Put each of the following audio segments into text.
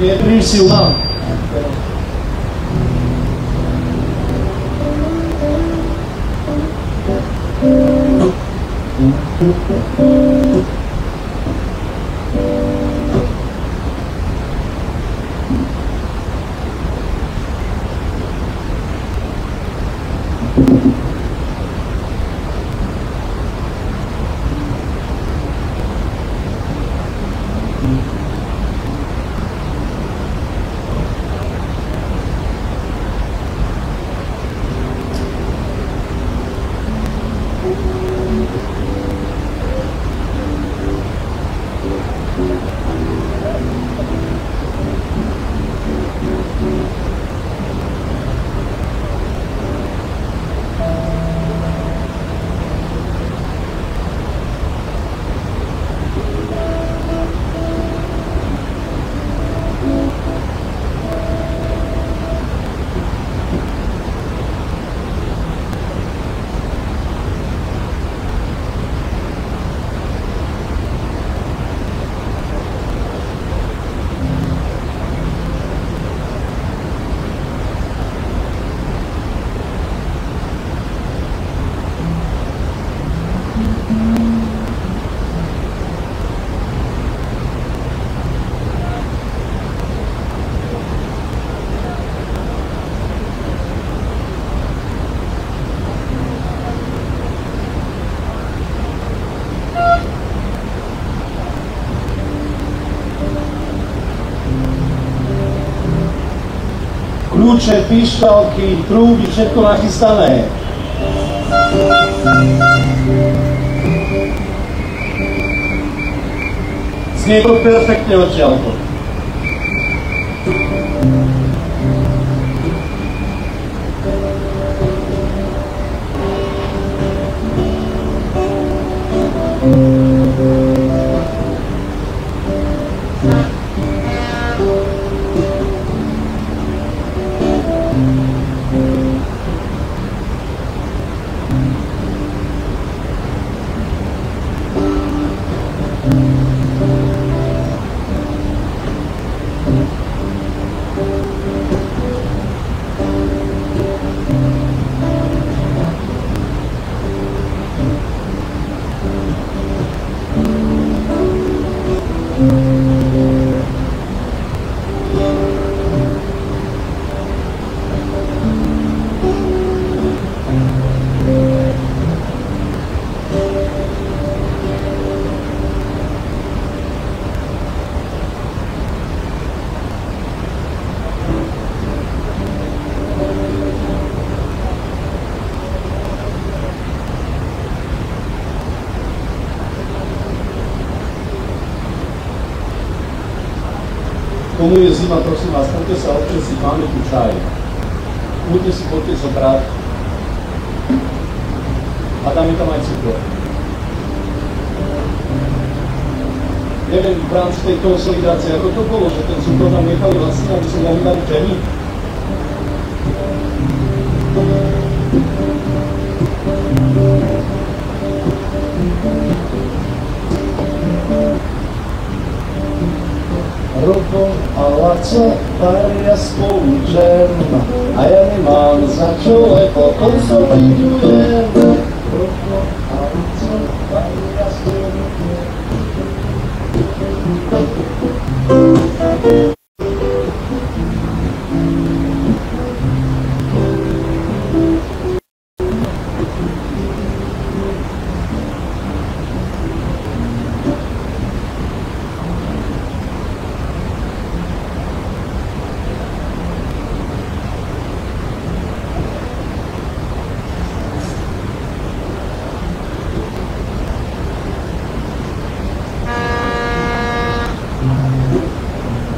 Je príliš silná. Kľúče, pišťalky, trúby, všetko nachystané. Znie to perfektne odtiaľto. Komu je zima, prosím vás, poďte sa občesiť, máme tu čaj. Poďte si, poďte zobrať. A dáme tam aj cukor. Neviem, v rámci tej konsolidácie, ako to bolo, že ten cukor nám nechali vlastne, aby sme mohli dať džemy. Robo a Laco varia spolu černo a ja nemám za čo, lebo konsolidujem. Robo a Laco varia spolu černo.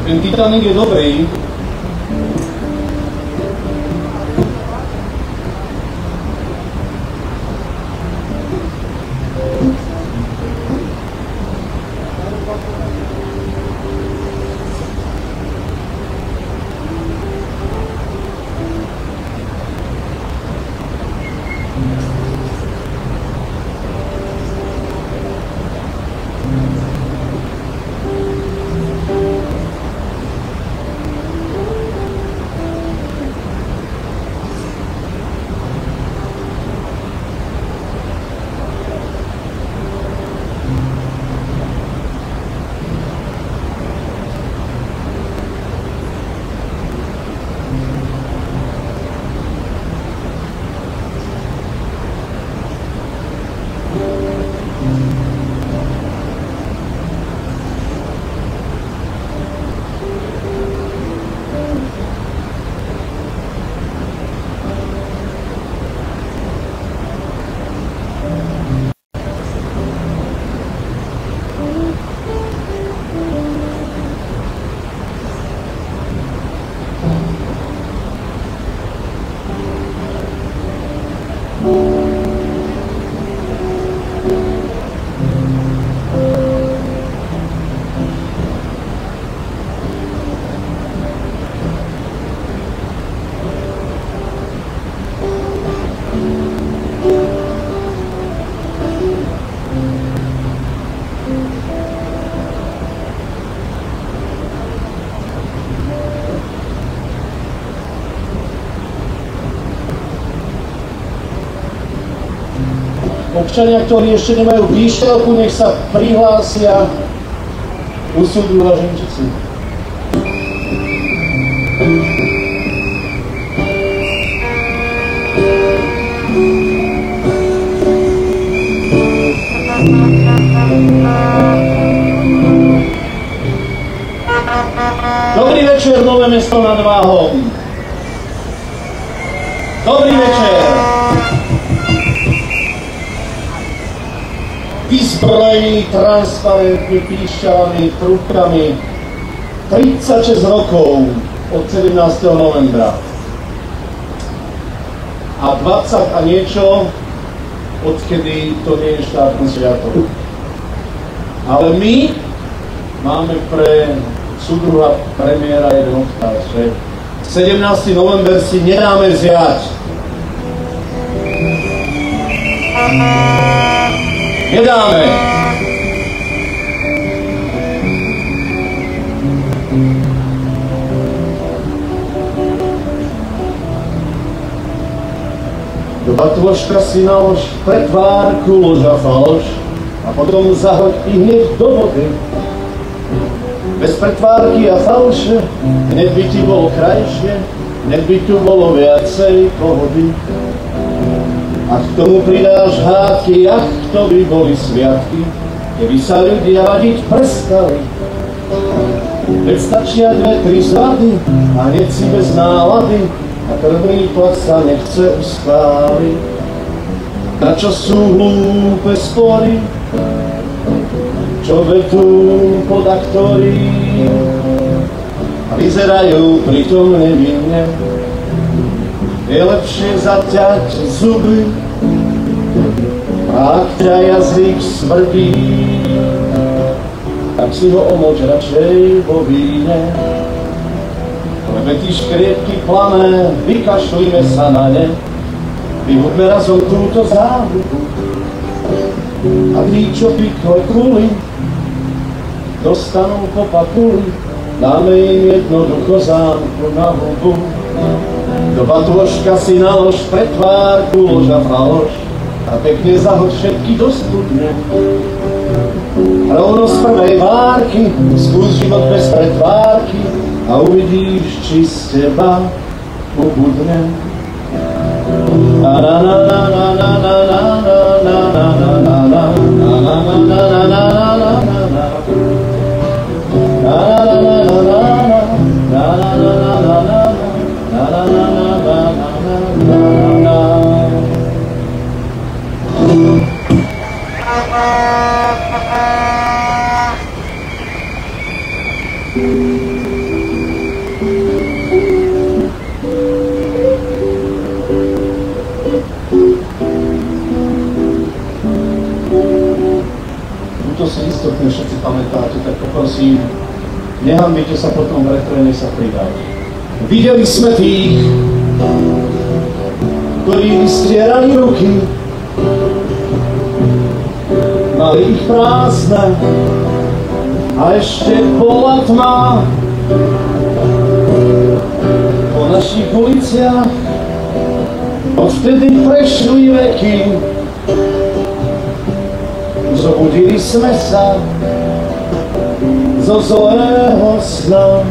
Ten Titanic je dobrý. Občania, ktorí ešte nemajú výštelku, nech sa prihlásia u súdu Laženčici. Dobrý večer, Nové Mesto nad Váhom. Dobrý večer. Vyzbrojení transparentmi, píšťalami, trúbkami. 36 rokov od 17. novembra. A 20 a niečo, odkedy to nie je štátny sviatok. Ale my máme pre súdruha premiéra jeden odkaz, že 17. november si nedáme vziať. Nedáme. Do batôžka si nalož pretvárku, lož a faloš a potom zahoď i hneď do vody. Bez pretvárky a falše, hneď by ti bolo krajšie, hneď by tu bolo viacej pohody. A k tomu pridáš hádky, ach, to by boli sviatky, keby sa ľudia vadiť prestali. Veď stačia 2-3 zvady a hneď si bez nálady a krvný tlak sa nechce ustáliť. Na čo sú hlúpe spory, čo vetú podaktori a vyzerajú pritom nevinne. Je lepšie zaťať zuby, ak ťa jazyk smrdí, tak si ho omoč radšej vo víne. Lebo tí škriepky plané, vykašlíme sa na ne, vyhoďme razom túto záhubu. A tí, čo pykle kuli, dostanú po papuli, dáme im jednoducho zámku na hubu. Do batôžka si nalož pretvárku, lož a faloš a pekne zahoď všetky do studne. rovno z prvej várky, skús život bez pretvárky a uvidíš, či z teba ubudne. To si istotne všetci pamätáte, tak poprosím, nehambite sa potom v refréne sa pridať. Videli sme tých, ktorí vystrierali ruky, mali ich prázdne a ešte bola tma. Po našich uliciach odvtedy prešli veky, zobudili sme sa zo zlého sna.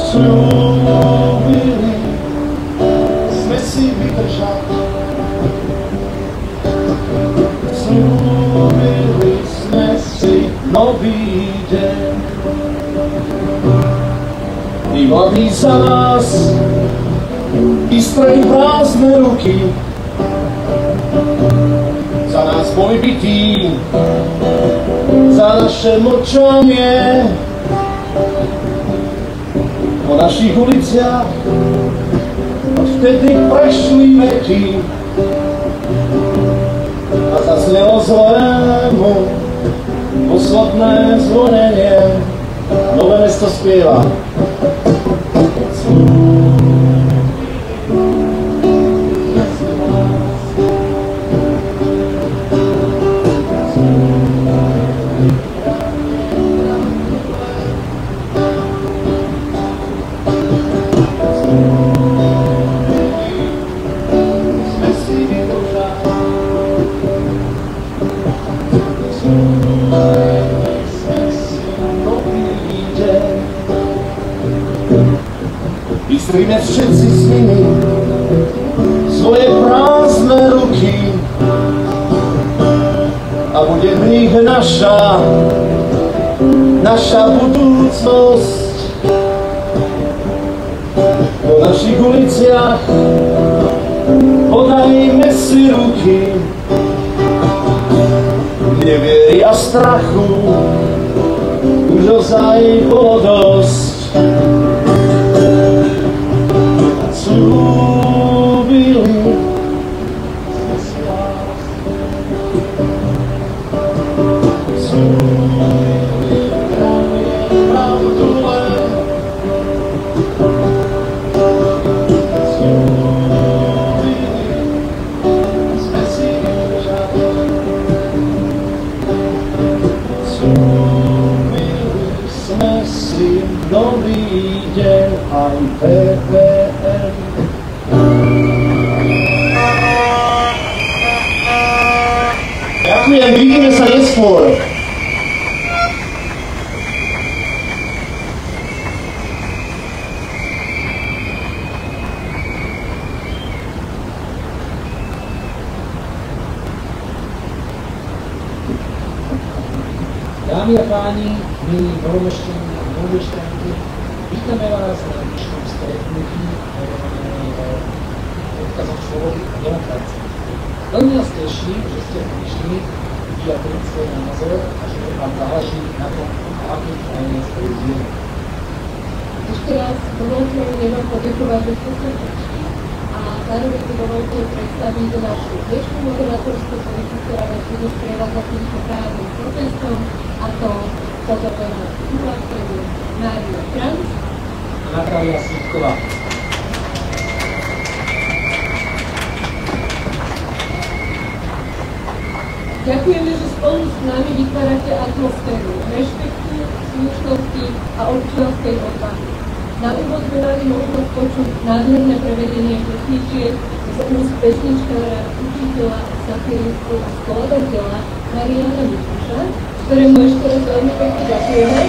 Slúbili sme si vydržať, slúbili sme si nový deň, i mladí za nás vystreli prázdne ruky, za nás boli bití, za naše mlčanie. Po našich uliciach odvtedy prešli veky a zaznelo zlému posledné zvonenie. Nové mesto spieva. Vystríme všetci s nimi svoje prázdne ruky a bude v nich naša budúcnosť. Po našich uliciach podajme si ruky, neviery a strachu už ozaj bolo dosť. Slúbili sme si vás, slúbili pravdu len, slúbili sme si vydržať, slúbili sme si nový deň aj PPM. Ďakujem, vidíme sa neskôr. Dámy a páni, milí boromešťania a boromešťanky, vítame vás na dnešnom stretnutí odkazom slobody a demokracie. Veľmi nás teší, že ste prišli vyjadriť svoj názor a že vám záleží na tom, akým krajine svoju žili. Ešte raz dovolte mi vám poďakovať, že ste sa prišli a zároveň si dovolte predstaviť našu dnešnú moderátorskú komisiu, ktorá vás bude sprevádzať týmto právnym protestom, a to fotografia Súhlaskevu Mária Franc a Natália Sítková. Ďakujeme, že spolu s nami vytvárate atmosféru rešpektu, slušnosti a občianskej odvahy. Na úvod sme mali možnosť počuť nádherné prevedenie pesničiek z úst pesničkára, učiteľa, satiristu a skladateľa Mariana Mikuša, ktorému ešte raz veľmi pekne ďakujeme.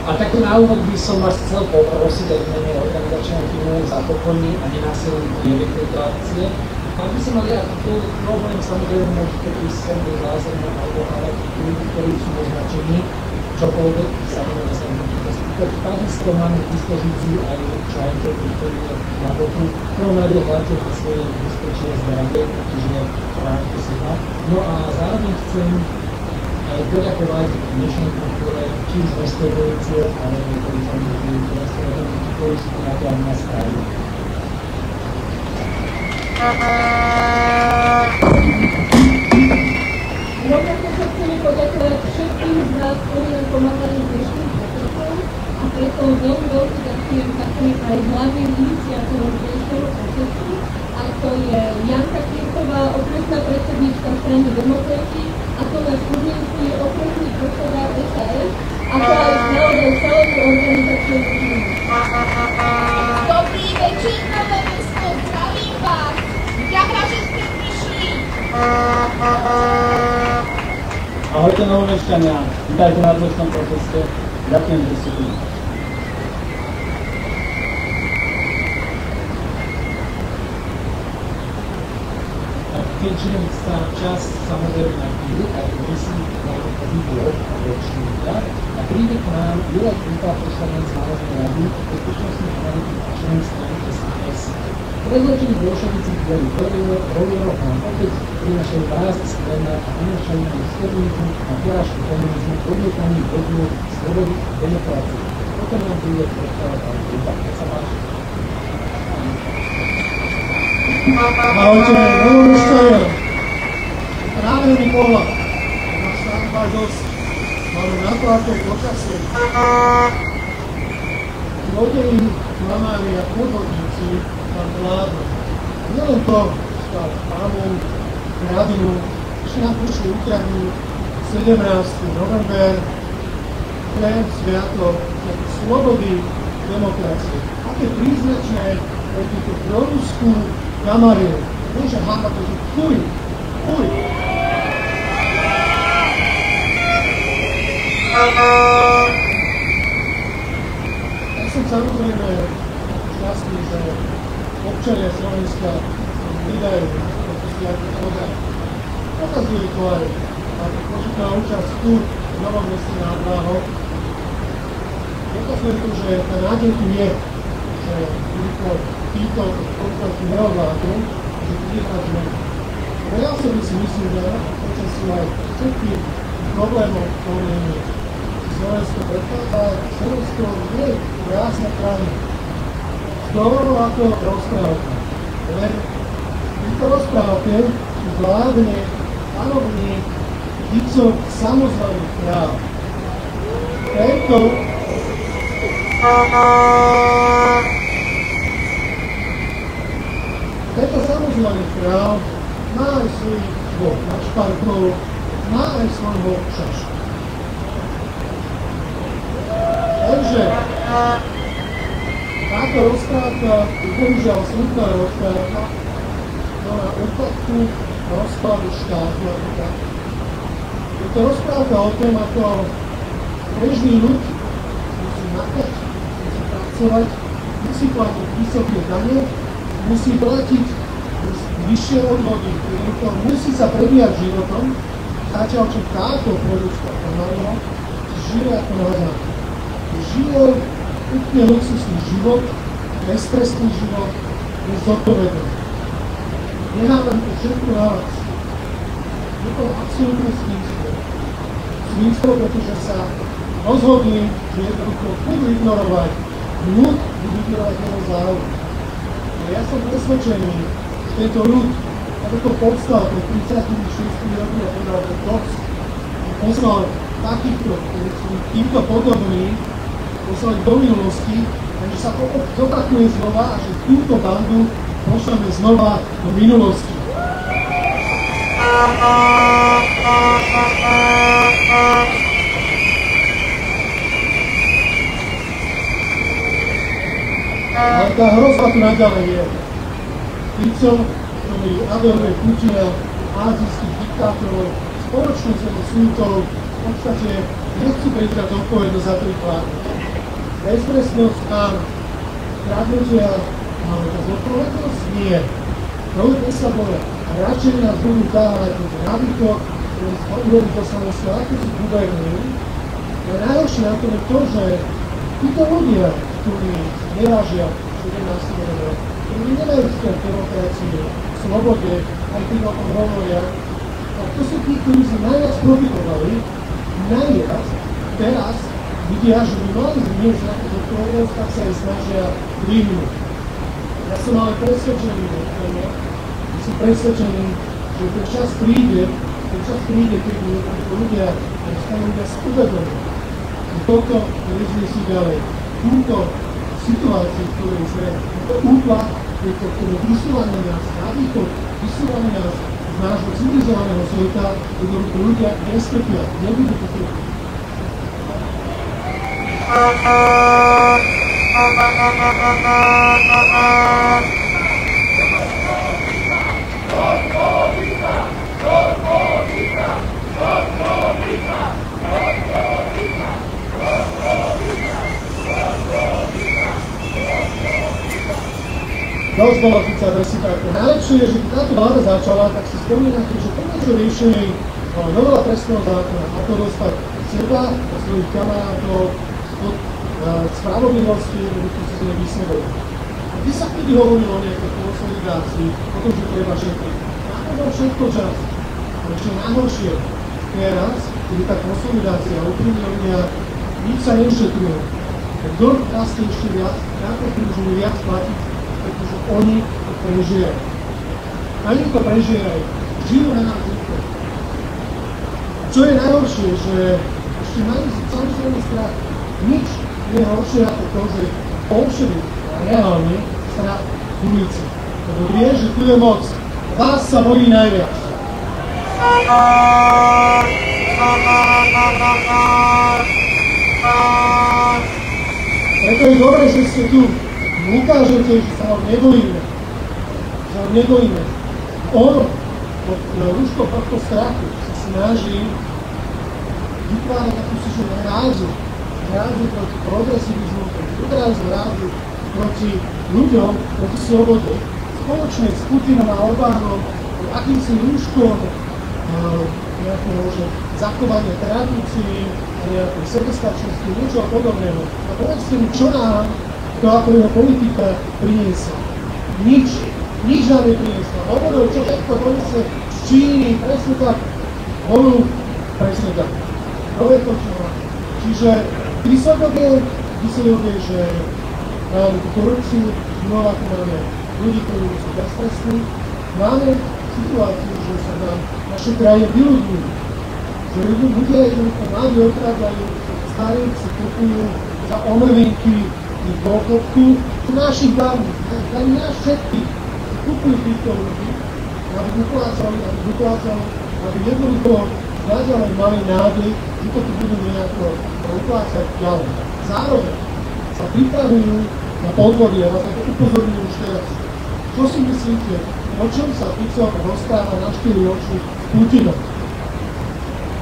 A takto na úvod by som vás chcel poprosiť aj v mene organizačného týmu za pokojný a nenásilný priebeh tejto akcie. Ak by som mali akýkoľvek problém, samozrejme môžete prísť sem do zázemia alebo hľadať ľudí, ktorí sú označení, čokoľvek samozrejme sa môžete spýtať. Takisto máme k dispozícii aj čajke, ktorý je na boku. V prvom rade hľadte na svoje bezpečné zdravie, čiže chráňte si ho. No a zároveň chcem poďakovať dnešným kultúre, či už restaurácie, alebo ktorí sú tu na stále. Rovnako sa chceme poďakovať všetkým z vás, ktorí nám pomáhali dnešným procesom a preto veľmi ďakujem takým aj hlavným iniciátorom dnešného procesu, a to je Janka Kirková, okresná predsedníčka strany Demokrati, a to náš Urminský okresný predseda SAS, ako aj naozaj celú organizačnú týmu. Dobrý večer, nové mesto, zdravím vás. Ďakujem, že ste prišli. Ahojte novomešťania, vítajte na dnešnom proteste. Ďakujem, že ste tu. Keďže sa čas samozrejme na chvíľu, aj myslím, že to výbor ročníka, a príde k nám Juraj Krupa, poslanec Národnej rady, bezpečnostných analytik a člen strany SAS. Predložení bolševici boli Roviero nám opäť prinašajú vás sklena a prinašajú nám sklenicu na porážku komunizmu, odmietaní hodnú slobody a demokracie. Potom nám príde predstavať pán Krupa. Nech sa páči. Ahojte, novomešťania. Práve mi pohľad. Máš tam dosť. Máme na to, ako je počasie. Zlodeji, klamári a podvodníci tam vládnu. Nielen to, stále pánu, kradnú, ešte nám prišli Ukrajinu, 17. november, ten sviatok slobody, demokracie. Aké príznačné pre túto proruskú kamariu. Môže hľadať to, že fuj. Ja som samozrejme šťastný, že občania Slovenska vydajú toto sviatok program. Pokazujú to aj početná účasť tu v Novom Meste nad Váhom. Dokazuje to, že tá nádej tu je, že títo konflikty neovládnu, že tu je tá zmena. No ja osobne si myslím, že počasí aj všetkých problémov, ktoré Slovensko predkladá, Slovensko je krásna krajina. Skoro ako rozprávka. Len v tejto rozprávke vládne panovník Ficov samozvaný kráľ. Tento samozvaný kráľ má aj svojich dvoch načparkov, má aj svojho šaša. Takže táto rozprávka je bohužiaľ smutná rozprávka, no na úpadku rozpadu štátu ako tak. Je to rozprávka o tom, ako bežný ľud musí makať, musí pracovať, musí platiť vysoké dane, musí platiť vyššie odvody, musí sa prebíjať životom, zatiaľ čo táto produkcia pomáha, žije ako na základe. Žije úplne luxusný život, beztrestný život, bez zodpovednosti. Nehádam to všetko na vás. Je to absolútne svinstvo. Svinstvo, pretože sa rozhodli, že jednoducho budú ignorovať ľud, budú ignorovať jeho záujem. Ja som presvedčený, že tento ľud, ako to povstal pred 36 rokmi a povedal, že dosť, poslal takýchto, ktorí sú týmto podobní, poslali do minulosti Takže sa to zopakuje znova a že túto bandu pošleme znova do minulosti. Ale tá hrozba tu naďalej je. Fico, ktorý adoruje Putina, ázijských diktátorov, spoločne s súdov, v podstate nechcú prebrať zodpovednosť za to vládu. Beztrestnosť áno, kradnutia, ale tá zodpovednosť nie. Provedne sa boja. A radšej nás budú dávať na východ, ktorý sa uvedú do Slovenska, ako sú guberníri. Ale najhoršie na tom je to, že títo ľudia, ktorí nevážia 17. rok, ktorí nemajú vzťah demokracii, slobode, aj tým o tom hovoria, tak to sú tí, ktorí si najviac profitovali, najviac teraz vidia, že by mali zniesť nejakú zodpovednosť, tak sa aj snažia vyhnúť. Ja som ale presvedčený, že ten čas príde, keď ľudia stanú viac uvedomí. Toto nezniesí ďalej. Túto situáciu, v ktorej sme, to útlak, je to, ktoré vysúvanie nás na východ, vysúvanie nás z nášho civilizovaného sveta, jednoducho ľudia nestrpia, nebudú to trpiť. Dosť bolo Fica presíkajte. Najlepšie je, že keď táto vláda začala, tak si spomínate, že prvé, čo riešenie novela trestného zákona, ako dostať seba a svojich kamarátov od spravodlivosti, aby to si nevysvedol. A kde sa vtedy hovorilo o nejakej konsolidácii, o tom, že treba šetriť. Nakonec všetko čas. Ale čo najhoršie, teraz, keď je tá konsolidácia a úprimne ľudia, nič sa nešetrilo. Tak kto rastie ešte viac, nakoľko môžu viac platiť, pretože oni to prežierajú. Oni to prežierajú. Žijú na nás ľudí. Čo je najhoršie, že ešte majú samozrejme strach. Nič nie je horšie ako to, že bolševik reálne strach v ulici. Lebo vie, že tu je moc. Vás sa bojí najviac. Preto je dobré, že ste tu. Ukážete, že sa vám nebojíme. Že vám nebojíme. On pod rúškom tohto strachu sa snaží vytvárať akúsi rázu proti progresivizmu, rázu proti ľuďom, proti slobode. Spoločne s Putinom a Orbánom, akýmsi rúškom nejakého zachovania tradícií, nejakej sebestačnosti, niečo podobného. A povedzte mi, čo nám to ako jeho politika priniesla. Nič nám nepriniesla. Hovoril, čo všetko donesie z Číny, presne tak. Holú, presne tak. To je to, čo má. Čiže výsledok je, že máme tú korupciu, znova tu máme ľudí, ktorí sú beztrestní. Máme situáciu, že sa nám naše kraje vyľudňujú. Že ľudia jednoducho mladí otrádzajú, starí si kupujú za omrvinky v dôchodku, našich dávnych, ani nás všetkých, kupujú týchto ľudí, aby doplácali, aby jednoducho naďalej mali nádej, že to tu budú nejako uplácať ďalej. Zároveň sa pripravujú na podvody, a vás to upozorňujú už teraz. Čo si myslíte, o čom sa Fico rozpráva na 4 oči s Putinom?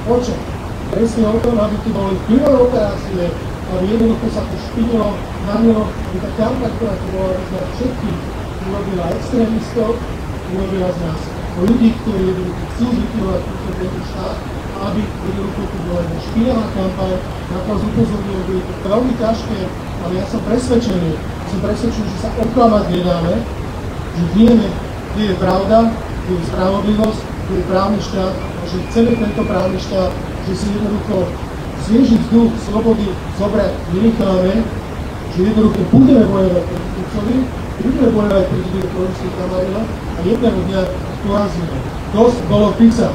O čom? Presne o tom, aby tu boli vplyvové operácie, aby jednoducho sa to špinilo, namilo, aby tá kampaň, ktorá tu bola na všetkých, urobila extrémistov, urobila z nás ľudí, ktorí jednoducho chcú zlikvidovať tento štát, aby jednoducho tu bola jedna špinavá kampaň, na to upozornilo, že je to veľmi ťažké, ale ja som presvedčený, že sa oklamať nedáme, že vieme, kde je pravda, kde je spravodlivosť, kde je právny štát, a že chceme tento právny štát, že si jednoducho svieži vzduch slobody zobrať nenecháme, že jednoducho budeme bojovať proti Ficovi, budeme bojovať proti tým proruským kamarínom a jedného dňa porazíme. Dosť bolo Fica.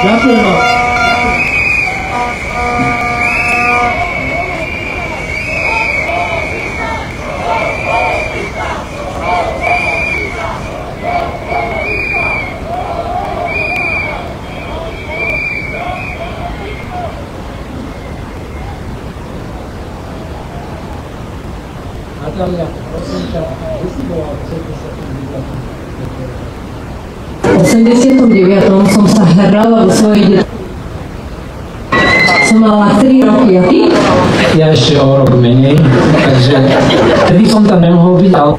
Ďakujem vám. Natália, prosím ťa, kde si bola v 89. som sa hrala do svojej detstva. Som mala 3 roky a ty? Ja ešte o rok menej, takže vtedy som tam nemohol byť, ale...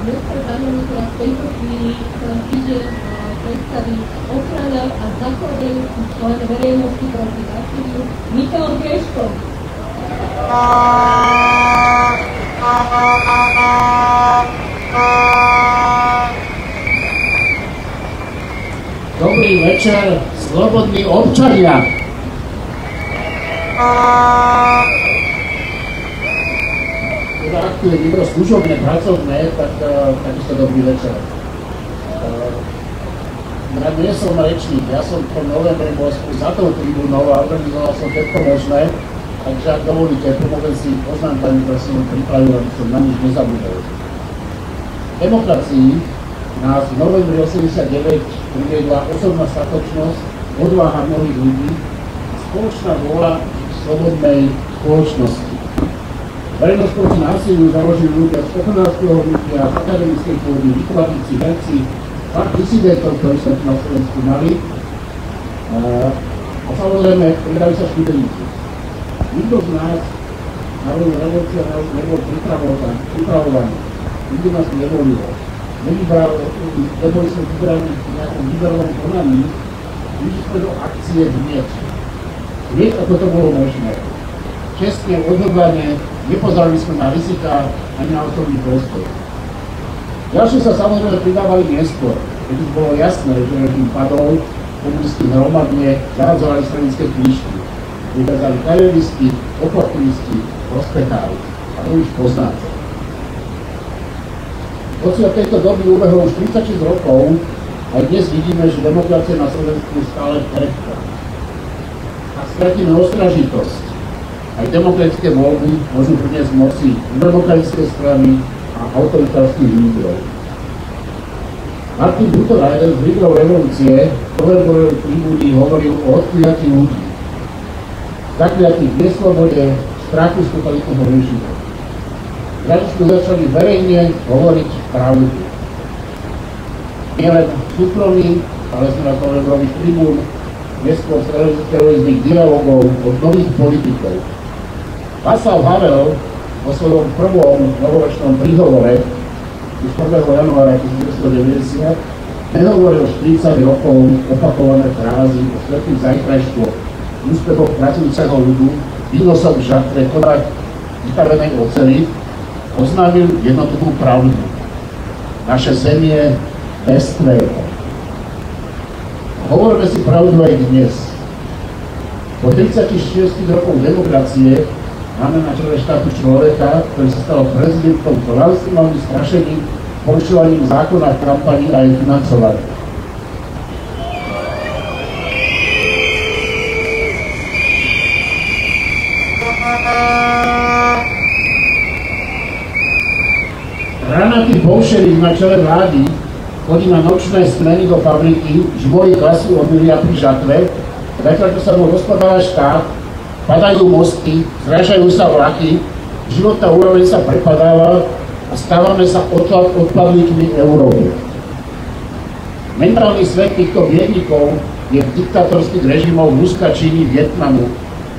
Dnes pred nami v tejto chvíli ide predstaviť ochrana a zachovanie člen verejnosti proti násiliu Michal Greško. Dobrý večer, slobodní občania. Teda ak tu je niekto služobné, pracovné, tak takisto dobrý večer. Ja nie som rečník, ja som v novembri bol za tou tribúnou a organizoval som všetko možné, takže ak dovolíte, pomôžem si poznámkami, ktoré som pripravil, aby som na nich nezabudol. V demokracii nás v novembri 89 priviedla osobná statočnosť, odvaha mnohých ľudí a spoločná vôľa slobodnej spoločnosti. Verejnosť proti násiliu založili ľudia z ochranárskeho hnutia, z akademickej pôdy, výtvarníci, herci, pár disidentov, ktorí sme na Slovensku mali. A samozrejme, pridali sa študenti. Nikto z nás národná revolúcia nebol pripravovaný. Nikto nás nevolil. Neboli sme vybraní v nejakom výberovom konaní, vyšli sme do akcie hneď. Hneď ako to bolo možné. Čestne, odhodlane, nepozerali sme na rizika ani na osobný prospech. Ďalšie sa samozrejme pridávali neskôr, keď už bolo jasné, že režim padol, komunisti hromadne zaradzovali stranické knižky. Vykázali kariéristi, oportunisti, prospetári. A to už poznáte. Hoci od tejto doby ubehlo už 36 rokov, aj dnes vidíme, že demokracia na Slovensku stále krehká. Ak stratíme ostražitosť, aj demokratické voľby môžu priniesť moci demokratické strany a autoritárskych lídrov. Martin Luther, jeden z lídrov revolúcie, v novembrovej tribúni hovoril o odkliatí ľudí. Zakliatí v neslobode, strachu z totalitného režimu. Zrazu sme začali verejne hovoriť pravdu. Nie len súkromí, ale sme na novembrových tribún, neskôr z terorizmých dialogov od nových politikov. Václav Havel vo svojom prvom novoročnom príhovore už 1. januára 1990 nehovoril 40 rokov opakované frázy o svetlých zajtrajškoch, úspechoch pracujúceho ľudu, výnosoch v žatre, konách vystavenej oceli, oznámil jednotnú pravdu. Naše zem je bezstréjka. Hovoríme si pravdu aj dnes. Po 36 rokov demokracie máme na čele štátu človeka, ktorý sa stal prezidentom klamstvom, strašením, porušovaním zákona v kampani a jej financovaním. Ranatý bolševik na čele vlády chodí na nočné smeny do fabriky, žmorí klasu obilia pri žatve, zatiaľ čo sa mu rozpadáva štát, padajú mosty, zrážajú sa vlaky, životná úroveň sa prepadáva a stávame sa odpadlíkmi Európy. Mentálny svet týchto biedníkov je v diktátorských režimov Ruska, Číny, Vietnamu,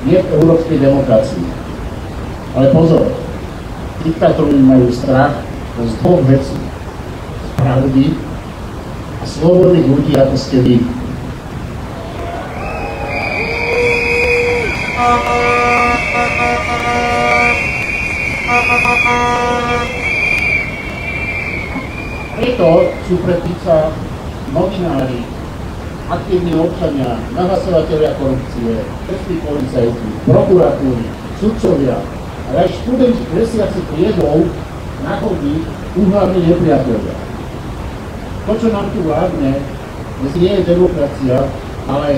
nie v európskej demokracii. Ale pozor, diktátori majú strach z dvoch vecí. Z pravdy a slobodných ľudí, ako ste vy. Preto sú pre Fica novinári, aktívni občania, nahlasovatelia korupcie, trestní policajti, prokuratúry, sudcovia, ale aj študenti kresiaci triedou na chodník úhlavní nepriatelia. To, čo nám tu vládne, dnes nie je demokracia, ale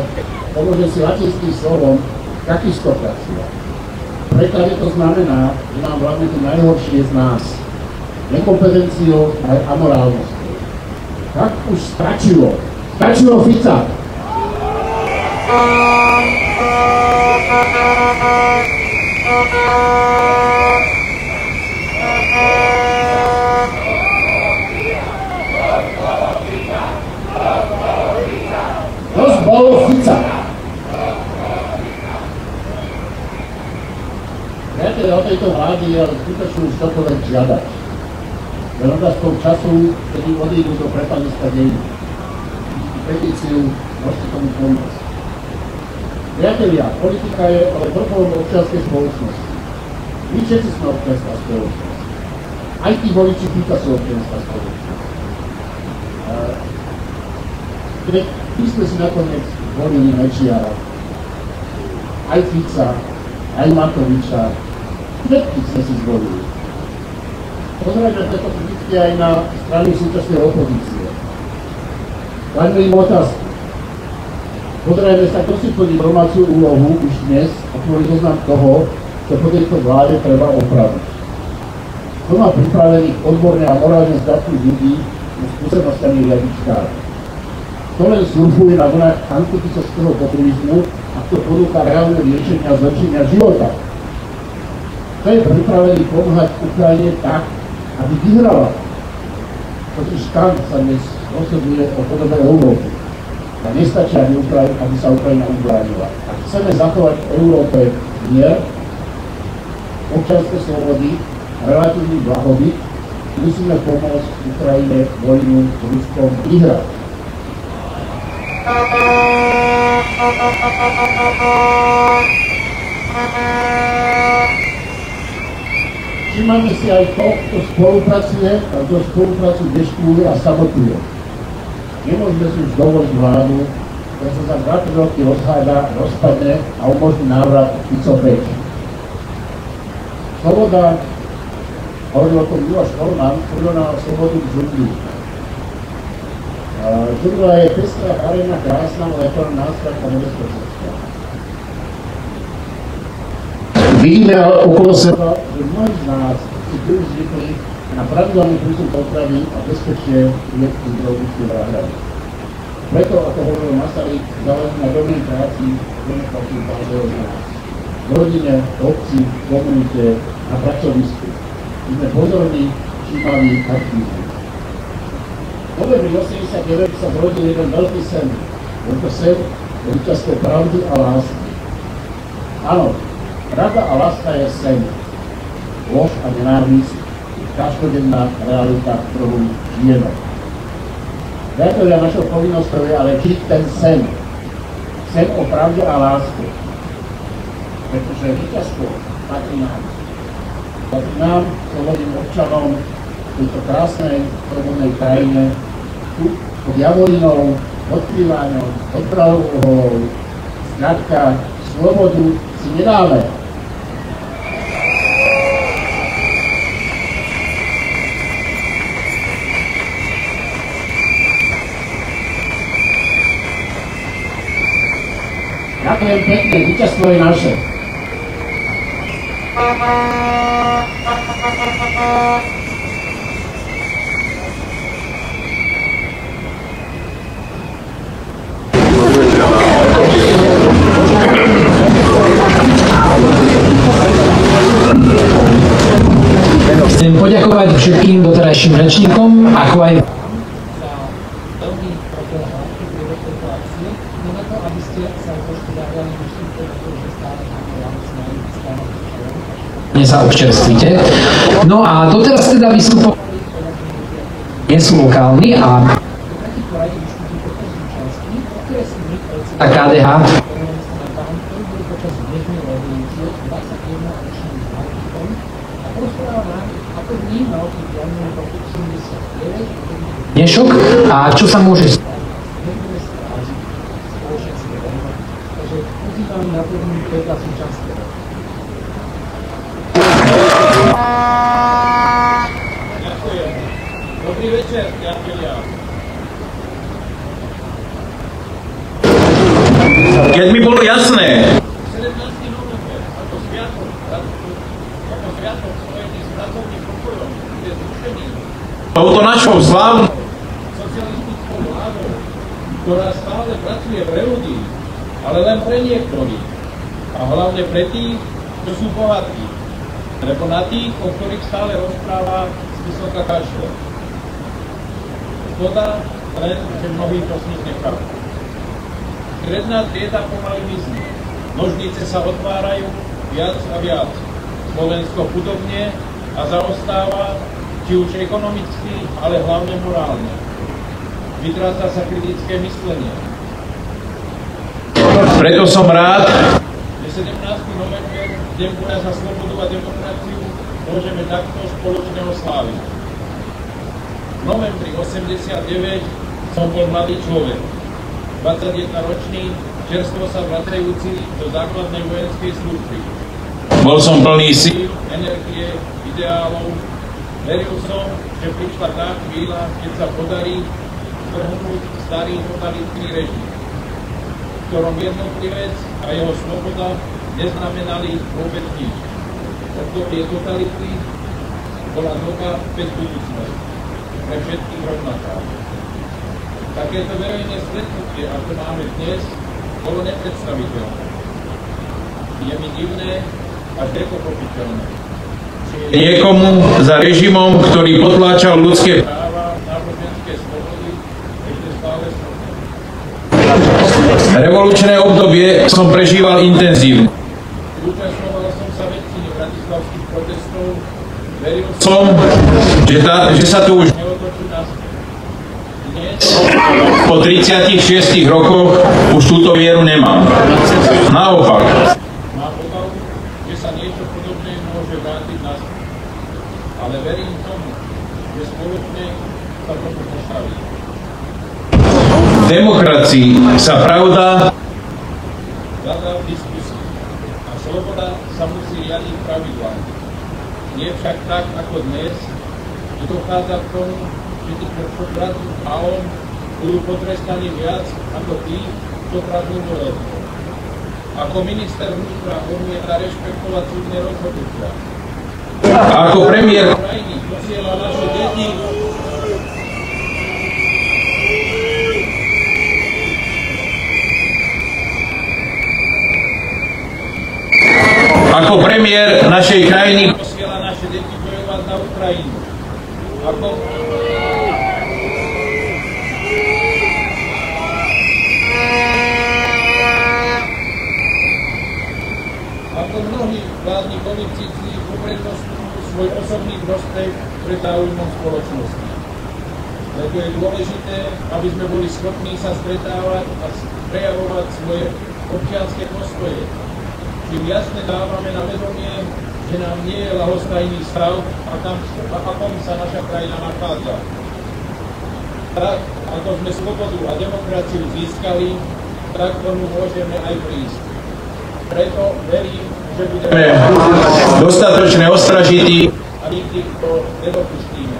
pomôžem si latinským slovom kakistokracia. V preklade to znamená, že nám vládne to najhoršie z nás. Nekompetenciou a amorálnosťou. Tak už stačilo. Stačilo Fica. Rozbalo Fica. Priatelia, o tejto vláde je skutočne už toto len žiadať. Len otázkou času, kedy odídu do prepaniska dejiny. Petíciu, môžete tomu pomôcť. Priatelia, politika je ale vrcholom občianskej spoločnosti. My všetci sme občianská spoločnosť. Aj tí voliči Fica sú občianská spoločnosť. My sme si nakoniec volili Mečiara, aj Fica, aj Matoviča, všetkých sme si zvolili. Pozerajme tieto kritiky aj na strany súčasnej opozície. Dajme im otázku. Pozerajme sa, kto si plní domácu úlohu už dnes, otvorí zoznam toho, čo po tejto vláde treba opraviť. Kto má pripravených odborne a morálne zdatných ľudí so skúsenostami riadičkára. Kto len surfuje na vlnách antificockého populizmu a kto ponúka reálne riešenia a zlepšenia života. Kto je pripravený pomáhať Ukrajine tak, aby vyhrala. Totiž tam sa dnes rozhoduje o podobe Európy. A nestačí, aby sa Ukrajina ubránila. Ak chceme zachovať v Európe mier, občianske slobody a relatívny blahobyt, musíme pomôcť Ukrajine vojnu s Ruskom vyhrať. Všímame si aj to, kto spolupracuje a kto spoluprácu deštruuje a sabotuje. Nemôžeme si už dovoliť vládu, ktorá sa za 2 roky rozháda, rozpadne a umožní návrat Fico preč. Sloboda, hovoril o tom Miloš Forman, prirovnal slobodu k džungli. Džungla je pestrá, aréna, krásna, ale je to nástraha nebezpečenstvá. Vidíme okolo seba, že mnohí z nás si príliš zvykli na pravidelný prístup potravy a bezpečie lieky zdravotníckej záhrady. Preto, ako hovoril Masaryk, záleží na dobrej práci, demokracii každého z nás. V rodine, v obci, v komunite, na pracovisku. My sme pozorní, všímaví, aktívni. V novembri 1989 sa zrodil jeden veľký sen. Tento sen je víťazstvo pravdy a lásky. Áno, pravda a láska je sen. Lož a nenávisť je každodenná realita, ktorú žijeme. Priatelia, našou povinnosťou je ale žiť ten sen. Sen o pravde a láske. Pretože víťazstvo patrí nám. Patrí nám, slobodným občanom, v tejto krásnej, slobodnej krajine, tu pod Javorinou, pod Kriváňom, pod Pravou, skrátka, slobodu si nedáme. Ďakujem pekne, víťazstvo je naše. Chcem poďakovať všetkým doterajším rečníkom, ako aj sa občerstvíte. No a doteraz teda vystupovali nie sú lokálni a KDH dnešok a čo sa môže stať? Dobrý večer, priatelia. Keď mi bolo jasné, 17. november, ako sviatok spojený s pracovným pokojom, je zrušený touto našou slávnou socialistickou vládou, ktorá stále pracuje pre ľudí, ale len pre niektorých. A hlavne pre tých, čo sú bohatí, lebo na tých, o ktorých stále rozpráva, vysoká kašle. Škoda len, že mnohí to z nich nechápu. Stredná trieda pomaly mizne. Nožnice sa otvárajú viac a viac. Slovensko chudobne a zaostáva, či už ekonomicky, ale hlavne morálne. Vytráca sa kritické myslenie. Preto som rád, že 17. november, Deň boja za slobodu a demokraciu, môžeme takto spoločne osláviť. V novembri 89 som bol mladý človek, 21-ročný, čerstvo sa vracajúci do základnej vojenskej služby. Bol som plný síl, energie, ideálov. Veril som, že prišla tá chvíľa, keď sa podarí zvrhnúť starý totalitný režim, v ktorom jednotlivec a jeho sloboda neznamenali vôbec nič. Obdobie totality bola doba bez budúcnosti, pre všetkých rovnaká. Takéto verejné stretnutie, ako máme dnes, bolo nepredstaviteľné. Je mi divné až nepochopiteľné. Niekomu za režimom, ktorý potláčal ľudské práva, náboženské slobody, ešte stále slobody. Revolučné obdobie som prežíval intenzívne. Účastňoval som sa väčšine bratislavských protestov. Veril som, že sa tu už neotočí naspäť. Dnes, po 36 rokoch, už túto vieru nemám. Naopak. Mám obavu, že sa niečo podobné môže vrátiť naspäť. Ale verím tomu, že spoločne sa tomu postaví. V demokracii sa pravda zadá v diskusii a sloboda sa musí riadiť pravidlami. Nie však tak, ako dnes, že dochádza k tomu, že tí, čo kradnú právom, budú potrestaní viac ako tí, čo kradnú morálne. Ako minister vnútra odmieta rešpektovať súdne rozhodnutia. A ako premiér krajiny posiela naše deti ako premiér našej krajiny posiela naše deti bojovať na Ukrajinu. Ako mnohí vládni politici uprednostňujú svoj osobný prospech pred záujmom spoločnosti. Preto je dôležité, aby sme boli schopní sa stretávať a prejavovať svoje občianske postoje. Čím jasne dávame na vedomie, že nám nie je ľahostajný stav, akom sa naša krajina nachádza. Tak, ako sme slobodu a demokraciu získali, tak tomu môžeme aj prísť. Preto verím, že budeme dostatočne ostražití a nikdy to nedopustíme.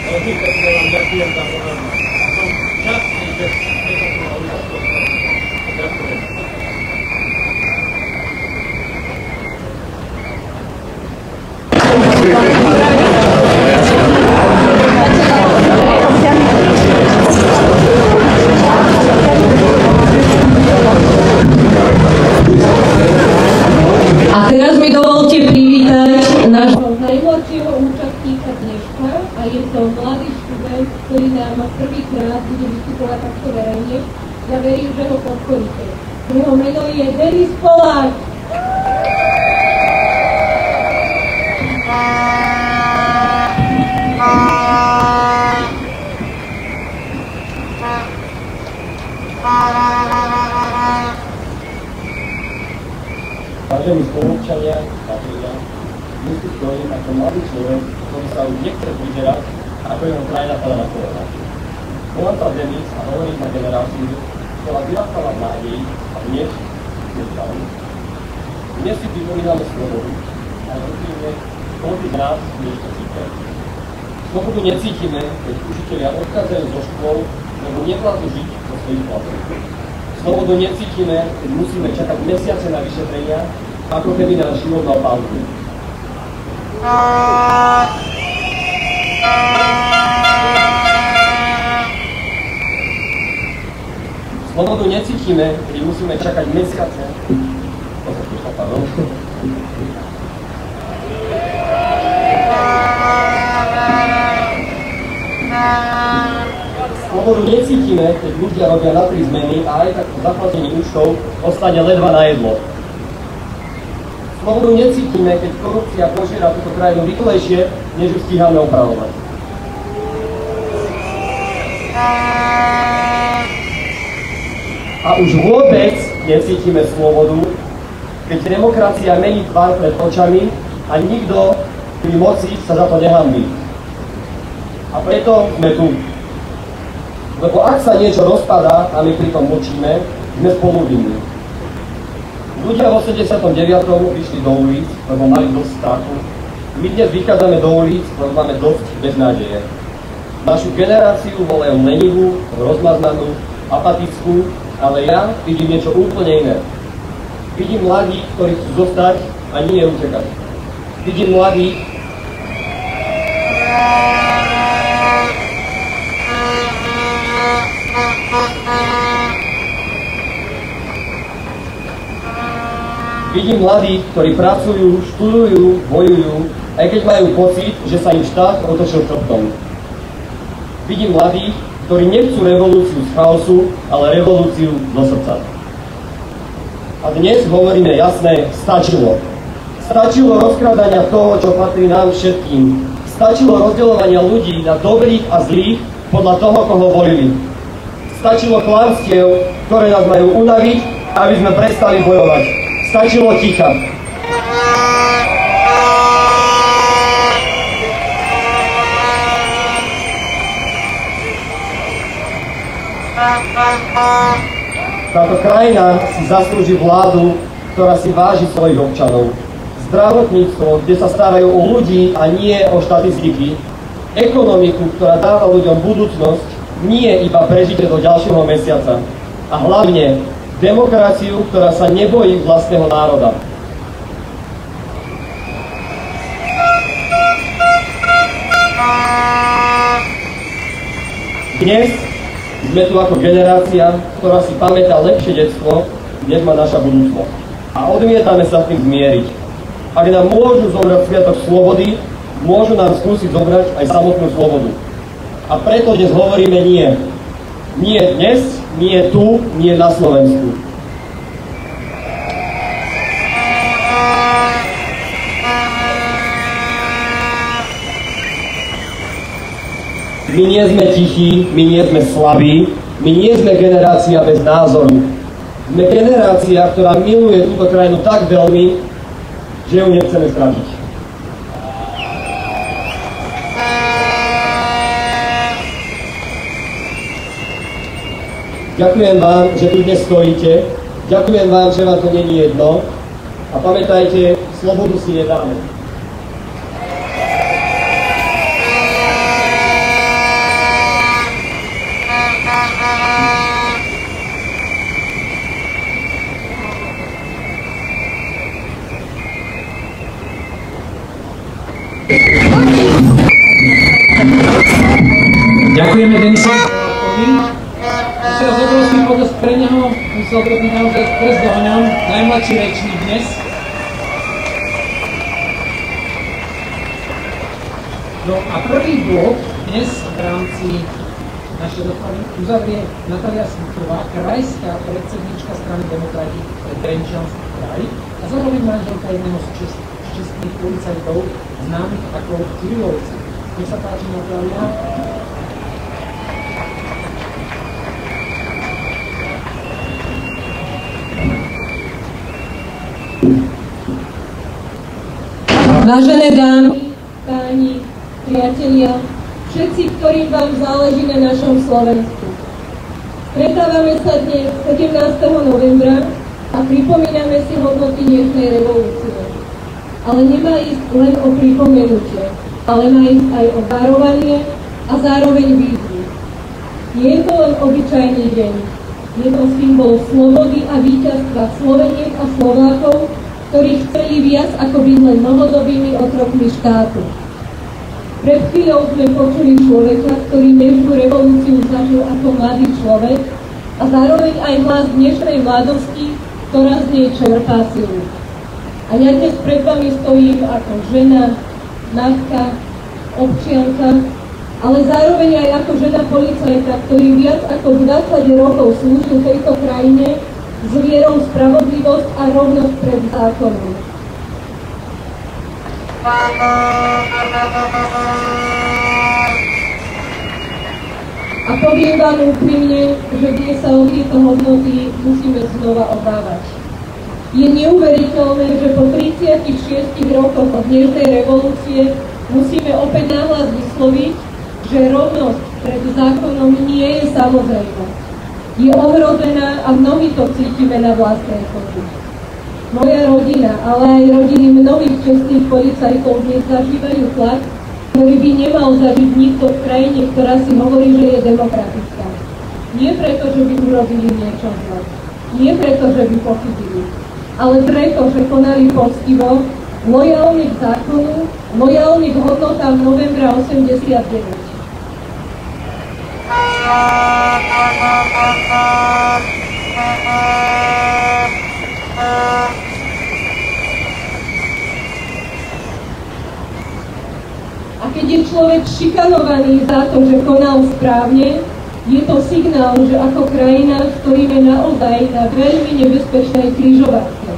Veľmi pekne vám ďakujem za pozornosť. Som šťastný, že sme to mohli rozpoznať. Ďakujem. A teraz mi dovolte privítať nášho najmladšieho účastníka dneška a je to mladý študent, ktorý nám prvýkrát bude vystupovať takto verejne. Ja verím, že ho podporíte. Jeho meno je Denis Polák. Vážení spoluobčania, patričia, dnes tu stojím ako mladý človek, ktorý sa už nechce prizerať, ako jeho krajina padá na kolena. Volám sa Denis a hovorím za generáciu, ktorá vyrastala v nádeji a dnes je stále. Dnes si pripomíname slobodu a rozumíme, koľko z nás niečo cítia. Slobodu necítime, keď učitelia odchádzajú zo škôl, lebo nevládzu žiť vo svojich platoch. Slobodu necítime, keď musíme čakať mesiace na vyšetrenia, ako keby náš život mal pauzu. Slobodu necítime, keď musíme čakať mesiace. Slobodu necítime, keď ľudia robia na 3 zmeny a aj tak po zaplatení účtov ostane ledva na jedlo. Slobodu necítime, keď korupcia požiera túto krajinu rýchlejšie, než ju stíhame opravovať. A už vôbec necítime slobodu, keď demokracia mení tvár pred očami a nikto pri moci sa za to nehanbí. A preto sme tu. Lebo ak sa niečo rozpadá a my pritom mlčíme, sme spoluvinní. Ľudia v 89. vyšli do ulic, lebo mali dosť strachu. My dnes vychádzame do ulic, lebo máme dosť beznádeje. Našu generáciu volajú lenivú, rozmaznanú, apatickú, ale ja vidím niečo úplne iné. Vidím mladých, ktorí chcú zostať a nie utekať. Vidím mladých, ktorí pracujú, študujú, bojujú, aj keď majú pocit, že sa im štát otočil chrbtom. Vidím mladých, ktorí nechcú revolúciu z chaosu, ale revolúciu zo srdca. A dnes hovoríme jasné, stačilo. Stačilo rozkrádania toho, čo patrí nám všetkým. Stačilo rozdeľovania ľudí na dobrých a zlých podľa toho, koho volili. Stačilo klamstiev, ktoré nás majú unaviť, aby sme prestali bojovať. Stačilo ticha. Táto krajina si zaslúži vládu, ktorá si váži svojich občanov. Zdravotníctvo, kde sa starajú o ľudí a nie o štatistiky. Ekonomiku, ktorá dáva ľuďom budúcnosť, nie iba prežitie do ďalšieho mesiaca. A hlavne demokraciu, ktorá sa nebojí vlastného národa. Dnes sme tu ako generácia, ktorá si pamätá lepšie detstvo, než má naša budúcnosť. A odmietame sa s tým zmieriť. Ak nám môžu zobrať sviatok slobody, môžu nám skúsiť zobrať aj samotnú slobodu. A preto dnes hovoríme nie. Nie dnes, nie tu, nie na Slovensku. My nie sme tichí, my nie sme slabí, my nie sme generácia bez názoru. Sme generácia, ktorá miluje túto krajinu tak veľmi, že ju nechceme stratiť. Ďakujem vám, že tu dnes stojíte. Ďakujem vám, že vám to nie je jedno. A pamätajte, slobodu si nedáme. Ďakujeme Denisovi. Teraz obrovský podľasť pre neho, musel trochu naozaj prst doháňam, najmladší rečník dnes. No a prvý blok dnes v rámci našej rozpravy uzavrie Natália Smutová, krajská predsednička strany Demokrati pre Trenčiansky kraj a zároveň manželka jedného z českých policajtov, známych ako Cyrilovci. Nech sa páči, Natália. Vážené dámy, páni, priatelia, všetci, ktorým vám záleží na našom Slovensku. Stretávame sa dnes 17. novembra a pripomíname si hodnoty dnešnej revolúcie. Ale nemá ísť len o pripomenutie, ale má ísť aj o varovanie a zároveň výzvu. Nie je to len obyčajný deň. Je to symbol slobody a víťazstva Sloveniek a Slovákov, ktorí chceli viac ako byť len novodobými otrokmi štátu. Pred chvíľou sme počuli človeka, ktorý dnešnú revolúciu zažil ako mladý človek a zároveň aj hlas dnešnej mladosti, ktorá z nej čerpá silu. A ja dnes pred vami stojím ako žena, matka, občianka, ale zároveň aj ako žena policajta, ktorý viac ako 20 rokov slúžil tejto krajine s vierou spravodlivosť a rovnosť pred zákonom. A poviem vám úprimne, že dnes sa o tieto hodnoty musíme znova obávať. Je neuveriteľné, že po 36 rokoch od dnešnej revolúcie musíme opäť nahlas vysloviť, že rovnosť pred zákonom nie je samozrejmá. Je ohrozená a mnohí to cítime na vlastnej koži. Moja rodina, ale aj rodiny mnohých čestných policajtov dnes zažívajú tlak, ktorý by nemal zažiť nikto v krajine, ktorá si hovorí, že je demokratická. Nie preto, že by urobili niečo zle, nie preto, že by pochybili, ale preto, že konali poctivo, lojálni k zákonu, lojálni k hodnotám novembra 89. A keď je človek šikanovaný za to, že konal správne, je to signál, že ako krajina stojíme naozaj na veľmi nebezpečnej križovatke.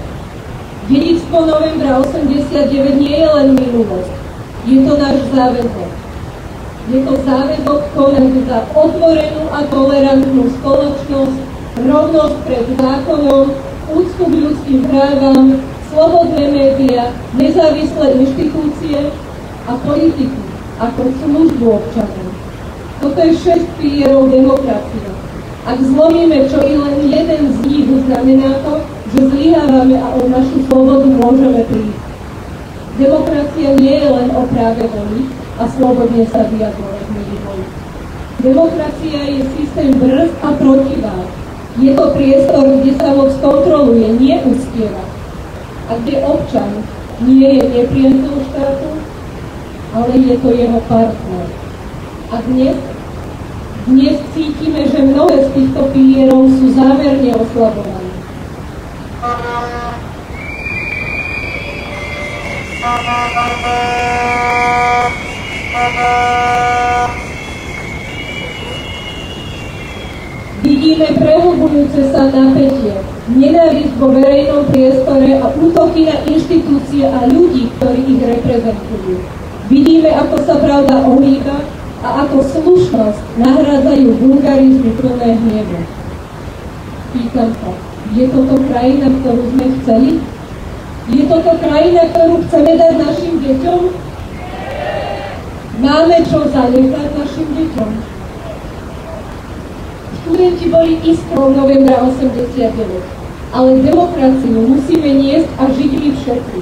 Dedičstvo novembra 89 nie je len minulosť, je to náš záväzok. Je to záväzok konať za otvorenú a tolerantnú spoločnosť, rovnosť pred zákonom, úctu k ľudským právam, slobodné médiá, nezávislé inštitúcie a politiku ako službu občanom. Toto je 6 pilierov demokracie. Ak zlomíme čo i len jeden z nich, znamená to, že zlyhávame a o našu slobodu môžeme prísť. Demokracia nie je len o práve voliť a slobodne sa vyjadrovať medzi voliť. Demokracia je systém brzd a protiváh. Je to priestor, kde sa moc kontroluje, nie uctieva. A kde občan nie je nepriateľ štátu, ale je to jeho partner. A dnes cítime, že mnohé z týchto pilierov sú zámerne oslabované. Vidíme prehlbujúce sa napätie, nenávisť vo verejnom priestore a útoky na inštitúcie a ľudí, ktorí ich reprezentujú. Vidíme, ako sa pravda ohýba a ako slušnosť nahrádzajú vulgarizmy plné hnevu. Pýtam sa, je toto krajina, ktorú sme chceli? Je toto krajina, ktorú chceme dať našim deťom? Máme čo zanechať našim deťom? Študenti boli iskrou novembra 89, ale demokraciu musíme niesť a žiť my všetci.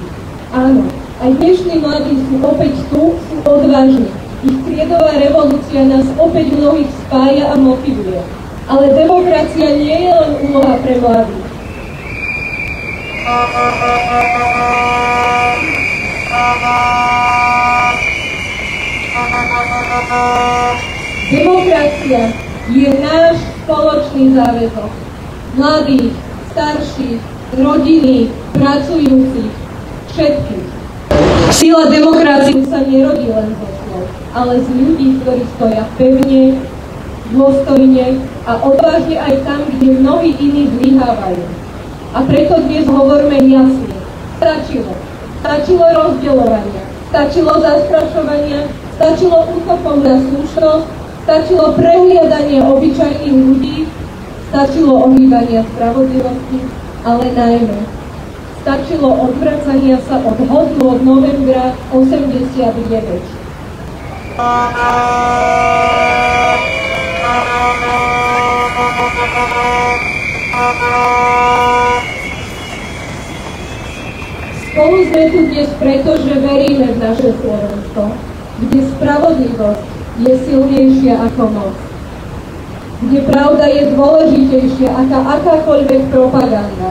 Áno, aj dnešní mladí sú opäť tu, sú odvážni. Ich triedová revolúcia nás opäť mnohých spája a motivuje. Ale demokracia nie je len úloha pre mladých. Demokracia je náš spoločný záväzok. Mladých, starších, rodiny, pracujúcich, všetkých. Sila demokracie sa nerodí len zo slov, ale z ľudí, ktorí stoja pevne, dôstojne a odvážne aj tam, kde mnohí iní zlyhávajú. A preto dnes hovoríme jasne. Stačilo rozdeľovania, stačilo zastrašovania, stačilo útokov na slušnosť, stačilo prehliadania obyčajných ľudí, stačilo ohýbania spravodlivosti, ale najmä stačilo odvracania sa od hodnôt novembra 89. Spolu sme tu dnes preto, že veríme v naše Slovensko, kde spravodlivosť je silnejšia ako moc, kde pravda je dôležitejšia ako akákoľvek propaganda,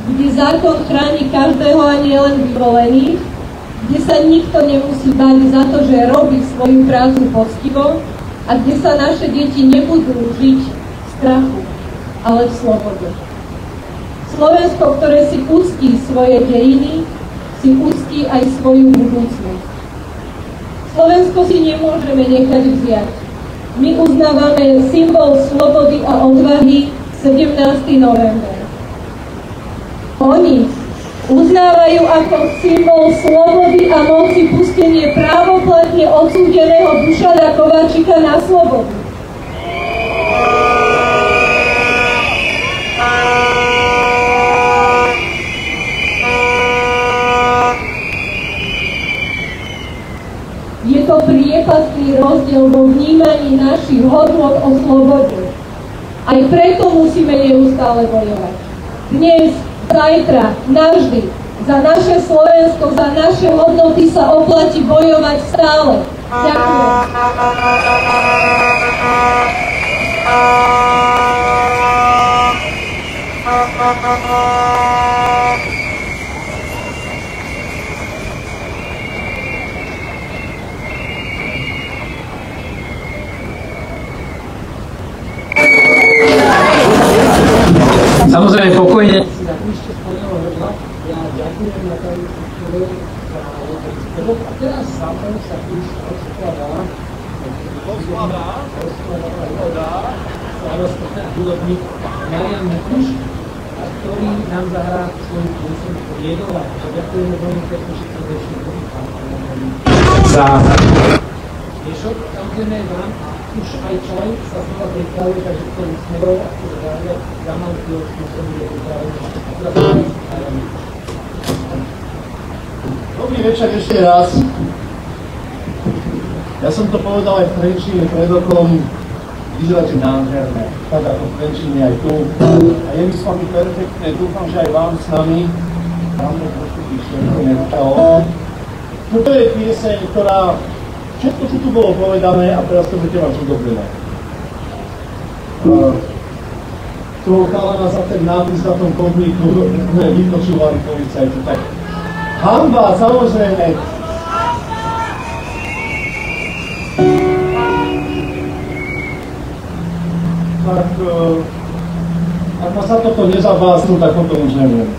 kde zákon chráni každého a nielen vyvolených, kde sa nikto nemusí báť za to, že robí svoju prácu poctivo a kde sa naše deti nebudú žiť v strachu. ale v slobode. Slovensko, ktoré si úctí svoje dejiny, si úctí aj svoju budúcnosť. Slovensko si nemôžeme nechať vziať. My uznávame symbol slobody a odvahy 17. november. Oni uznávajú ako symbol slobody a moci pustenie právoplatne odsúdeného Dušana Kováčika na slobodu. Je to priepastný rozdiel vo vnímaní našich hodnôt o slobode. Aj preto musíme neustále bojovať. Dnes, zajtra, navždy. Za naše Slovensko, za naše hodnoty sa oplatí bojovať stále. Ďakujem. Samozrejme, pokojne. Ja ďakujem na tady človek za príspevok. A teraz za mnou sa už rozkladá starostná hudobník Marian Mikuš, ktorý nám zahrá svoju pieseň Viedol. A ďakujeme veľmi pekne všetko dnešný Za dnešok. Samozrejme vám už aj čaj sa znova pripravuje, takže ktorý smerov a chcete zájať za malý chvíľočku som bude pripravený. Dobrý večer ešte raz. Ja som to povedal aj v Trenčíne pred rokom. Vyzeráte nádherné, tak ako v Trenčíne aj tu. A je mi s vami perfektné, dúfam, že aj vám s nami. Vám to trošku píšte, nechalo. Toto je pieseň, ktorá všetko, čo tu bolo povedané, a teraz to budete mať podobné. Toho chalana za ten nápis na tom koblíku vypočúvali policajti. Tak hanba, samozrejme. Tak, ak ma sa toto nezabásnu, tak potom už neviem.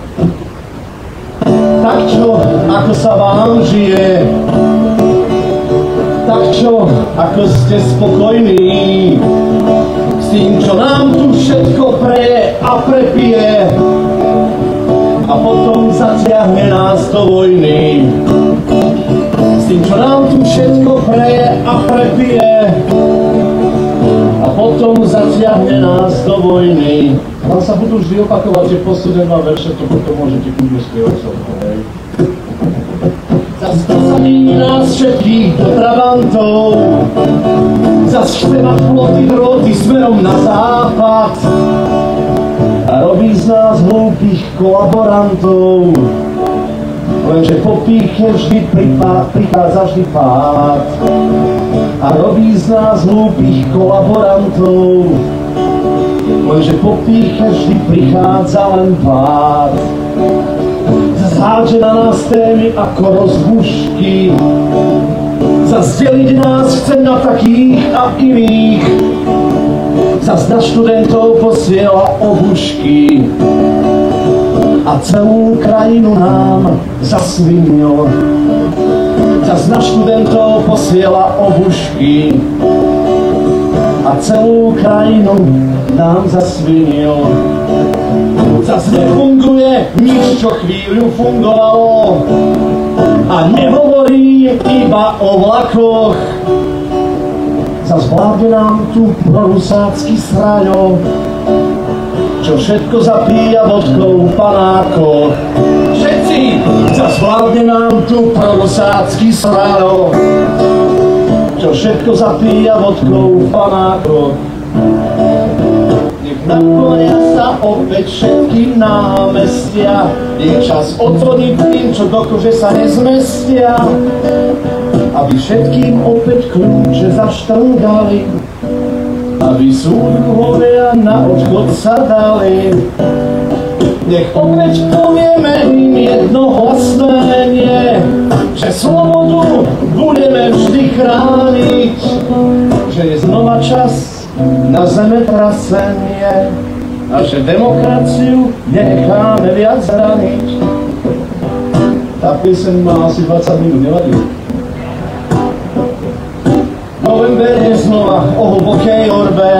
Tak čo, ako sa vám žije? Tak čo, ako ste spokojní s tým, čo nám tu všetko preje a prepije a potom zatiahne nás do vojny. S tým, čo nám tu všetko preje a prepije a potom zatiahne nás do vojny. Vám sa budú vždy opakovať, že posledné dva verše, to potom môžete kľudne spievať so mnou, hej. Zas zasadí nás všetkých do trabantov, zas chce mať ploty droty smerom na západ a robí z nás hlúpých kolaborantov, lenže po pýche vždy prichádza vždy pád a robí z nás hlúpých kolaborantov, lenže po pýche vždy prichádza len pád. Zhádže na nás témy ako rozbušky, zazdeliť nás chce na takých a iných, zas na študentov posiela obušky a celú krajinu nám zasvinil. Zas na študentov posiela obušky a celú krajinu nám zasvinil. Zas nefunguje nič, čo chvíľu fungovalo a nehovorí iba o vlakoch. Zas vládne nám tu prorusácky sraňo, čo všetko zapíja vodkou v panákoch. Všetci! Zas vládne nám tu prorusácky sraňo, čo všetko zapíja vodkou v panákoch. Naplnia sa opäť všetky námestia, je čas otvoriť tým, čo do kože sa nezmestia, aby všetkým opäť kľúče zaštrngali, aby súdruhovia na odchod sa dali. Nech opäť povieme im jednohlasné nie, že slobodu budeme vždy chrániť, že je znova čas na zemetrasenie a že demokraciu nenecháme viac zraniť. Tá pieseň má asi 20 minút, nevadí. November je znova o hlbokej orbe.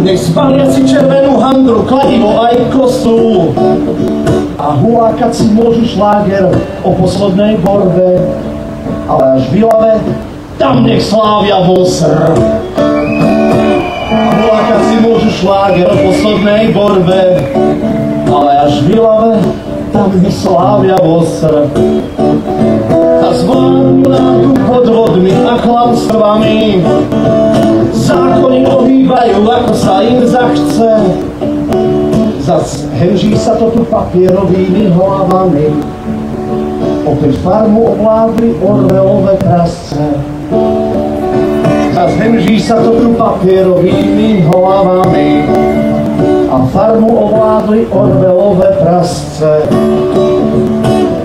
Nech spália si červenú handru, kladivo aj kostu. A hulákať si môžu šláger o poslednej borbe. Ale až v Ilave, tam nech slávia Vosr. A hulákať si môžu šláger o poslednej borbe. Ale až v Ilave, tam nech slávia Vosr. A zvládnu nám tu podvodmi a klamstvami. Zákony ohýbajú, ako sa im zachce. Zas hemží sa to tu papierovými hlavami. Opäť farmu ovládli Orwellové prasce. Zas hemží sa to tu papierovými hlavami. A farmu ovládli Orwellové prasce.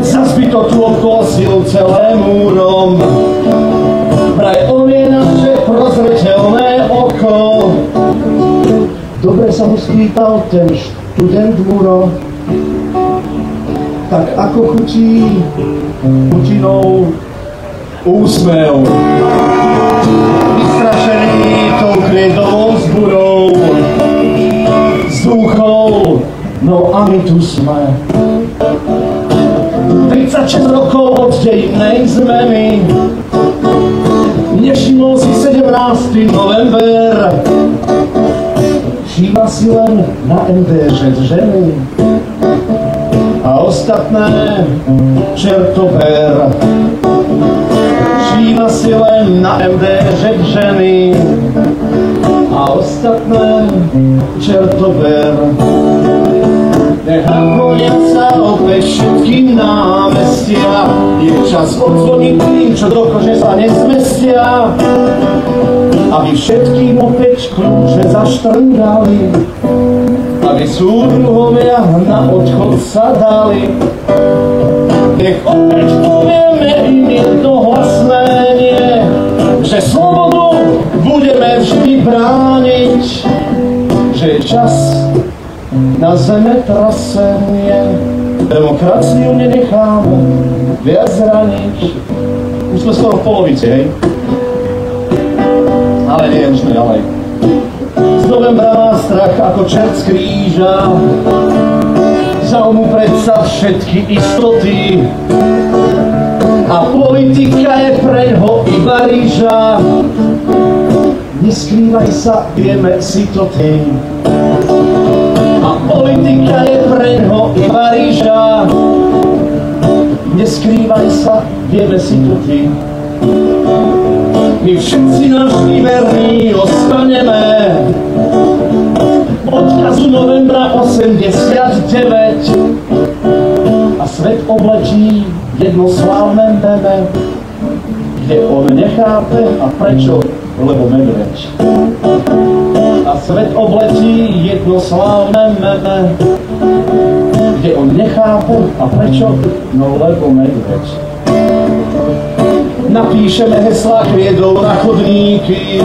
Zas by to tu obkosil celé múrom. Vraj on je naše prozreteľné oko. Dobre sa mu spýtal ten študent Muro, tak ako chutí Putinov úsmev. Vystrašený tou kriedovou zburou, zdúchol, no a my tu sme. 36 rokov od dejinnej zmeny, nevšimol si 17. november, všíma si len na MDŽ ženy a ostatné čertober. Všíma si len na MDŽ ženy a ostatné čertober. Nechá vonia sa opäť všetkým námestia. Je čas odzvoniť tým, čo do kože sa nezmestia. Aby všetkým opäť kľúče zaštrngali. Aby súdruhovia na odchod sa dali. Nech opäť povieme im jednohlasné nie, že slobodu budeme vždy brániť. Že je čas na zemetrasenie, demokraciu nenecháme viac zraniť. Už sme skoro v polovici, hej? Ale nie, už sme ďalej. Z novembra má strach ako čert z kríža. Vzal mu predsa všetky istoty. A politika je preňho iba ríža. Neskrývaj sa, vieme si to ty. A politika je preňho iba ríža. Neskrývaj sa, vieme si to ty. My všetci navždy verní ostaneme. Odkazu novembra 89. A svet oblečí jedno slávne meme, kde on nechápe a prečo, lebo medveď. A svet obletí jedno slávne meme, kde on nechápe a prečo, no lebo medveď. Napíšeme heslá kriedou na chodníky,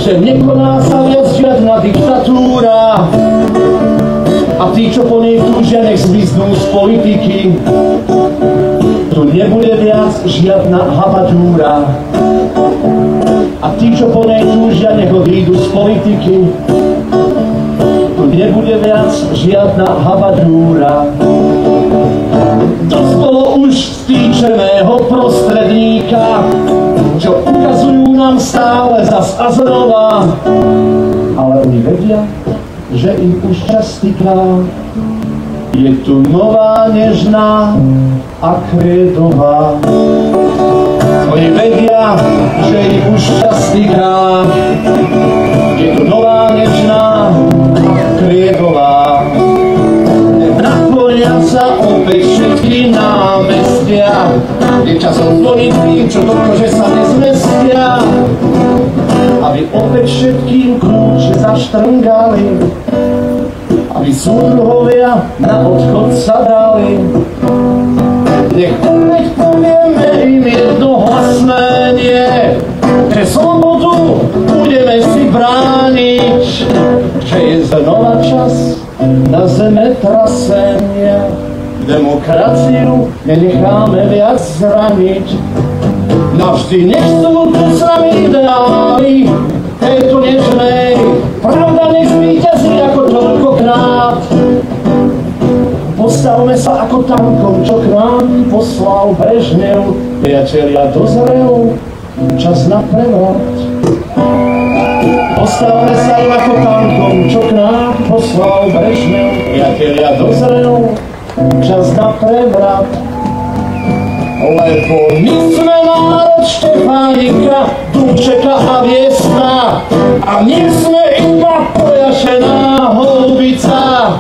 že nekoná sa viac žiadna diktatúra. A tí, čo po nej túžia, nech zmiznú z politiky. Tu nebude viac žiadna habadúra. A tí, čo po nej túžia, nech odídu z politiky. Tu nebude viac žiadna habadúra. Dosť bolo už stýčeného prostredníka, čo ukazujú nám stále zas a znova. Ale oni vedia, že im už čas týka. Je tu nová, nežná a kredová. Oni vedia, že im už čas týka. Je tu nová, nežná a kredová. Naplnia sa opäť všetky námestia. Je čas odzvoniť tým, čo do kože sa nezmestia. Aby opäť všetkým kľúče zaštrngali. Aby súdruhovia na odchod sa dali. Nech opäť povieme im jednohlasné nie, že slobodu budeme si brániť. Že je nová čas na zemetrasenia. Demokraciu nenecháme viac zraniť. Navždy nech sú tu s nami ideály tejto nežnej. Pravda nech zvíťazí ako toľkokrát. Postavme sa ako tankom, čo k nám poslal Brežnev. Priatelia, dozrel čas na prevrat. Postavme sa ako tankom, čo k nám poslal Brežnev. Priatelia, dozrel čas na prevrat. Lebo my sme národ Štefánika, Dubčeka a Viesna. A my sme iba pojašená holubica.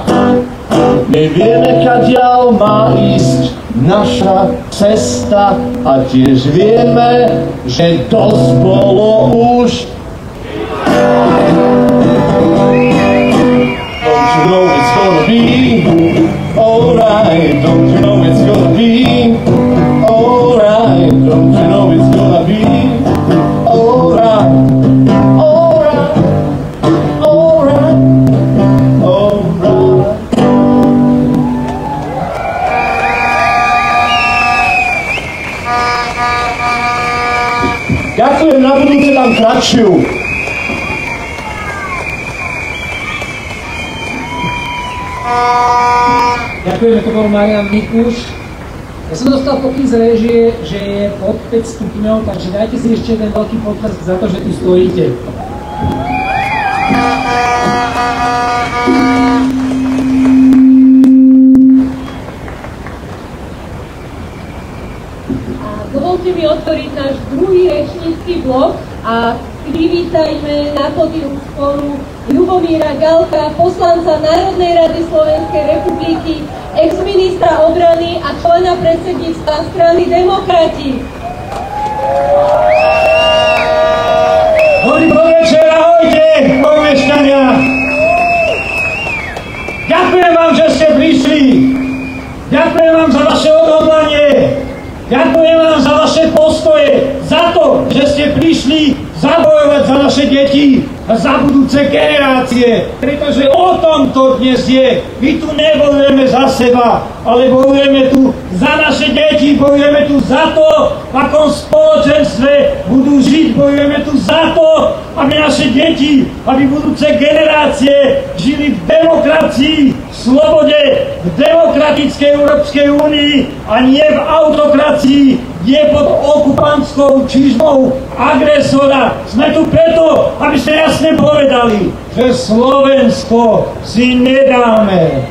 My vieme, kadiaľ má ísť naša cesta a tiež vieme, že dosť bolo už. Don't you know it's gonna be alright? Don't you know it's gonna be alright? Don't you know it's gonna be alright? Alright, alright, alright. Ďakujem, na budúce dám kratšiu. Ďakujeme, to bol Marian Mikuš. Ja som dostal pokyn z réžie, že je pod 5 stupňov, takže dajte si ešte jeden veľký potlesk za to, že tu stojíte. Dovolte mi otvoriť náš druhý rečnícky blok a privítajme na pódium spolu Ľubomíra Galka, poslanca Národnej rady Slovenskej republiky, ex-ministra obrany a člena predsedníctva strany Demokrati. Dobrý podvečer, ahojte, pomešťania. Ďakujem vám, že ste prišli. Ďakujem vám za vaše odhodlanie. Ďakujem vám za vaše postoje, za to, že ste prišli zabojovať za naše deti a za budúce generácie. Pretože o tom to dnes je. My tu nebojujeme za seba, ale bojujeme tu za naše deti, bojujeme tu za to, v akom spoločenstve budú žiť, bojujeme tu za to, aby naše deti, aby budúce generácie žili v demokracii, v slobode, v demokratickej Európskej únii a nie v autokracii, nie pod okupantskou čižmou agresora. Sme tu preto, aby sme jasne povedali, že Slovensko si nedáme.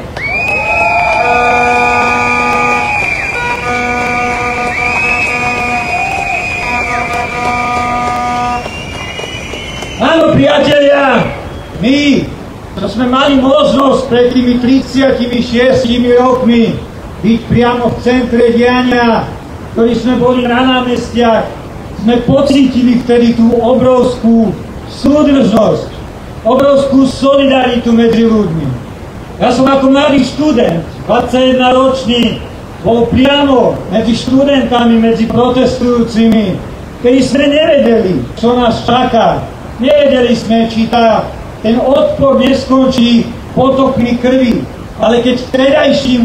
Áno, priatelia, my, to sme mali možnosť pred tými 36 rokmi byť priamo v centre diania, ktorí sme boli na námestiach, sme pocítili vtedy tú obrovskú súdržnosť, obrovskú solidaritu medzi ľuďmi. Ja som ako mladý študent, 21-ročný, bol priamo medzi študentami, medzi protestujúcimi, kedy sme nevedeli, čo nás čaká. Nevedeli sme, či ten odpor neskončí potokmi krvi. Ale keď vtedajší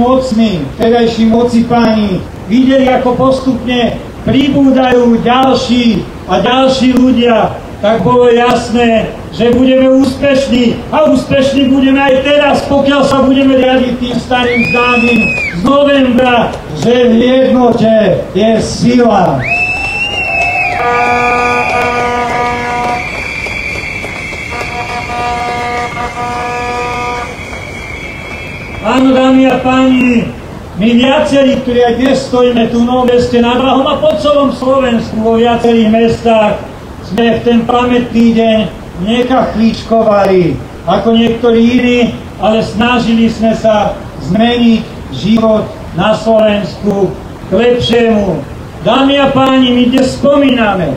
moci páni videli, ako postupne pribúdajú ďalší a ďalší ľudia, tak bolo jasné, že budeme úspešní. A úspešní budeme aj teraz, pokiaľ sa budeme riadiť tým starým známym z novembra, že v jednote je sila. Áno, dámy a páni, my viacerí, ktorí aj dnes stojíme tu v Novom Meste nad Váhom a po celom Slovensku vo viacerých mestách, sme v ten pamätný deň nekachlíčkovali ako niektorí iní, ale snažili sme sa zmeniť život na Slovensku k lepšiemu. Dámy a páni, my dnes spomíname,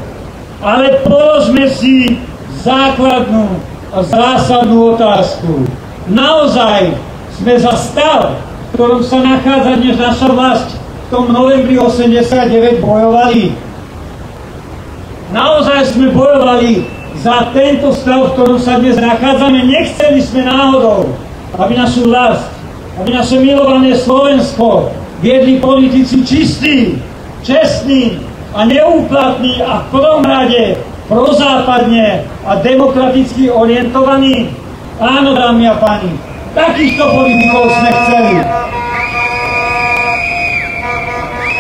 ale položme si základnú a zásadnú otázku. Naozaj sme za stav, v ktorom sa nachádza dnes naša vlast, v tom novembri 89 bojovali. Naozaj sme bojovali za tento stav, v ktorom sa dnes nachádzame. Nechceli sme náhodou, aby našu vlast, aby naše milované Slovensko viedli politici čistí, čestní a neúplatní a v prvom rade prozápadne a demokraticky orientovaní. Áno, dámy a páni, takýchto politikov sme chceli.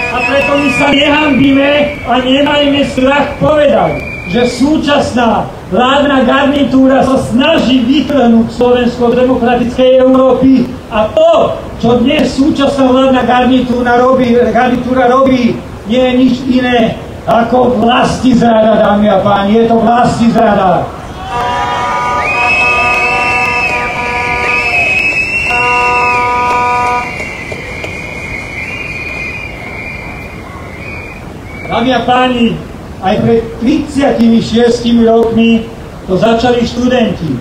A preto my sa nehanbíme a nemajme strach povedať, že súčasná vládna garnitúra sa snaží vytrhnúť Slovensko z demokratickej Európy a to, čo dnes súčasná vládna garnitúra robí, nie je nič iné ako vlastizrada, dámy a páni. Je to vlastizrada. Dámy a páni, aj pred 36 rokmi to začali študenti.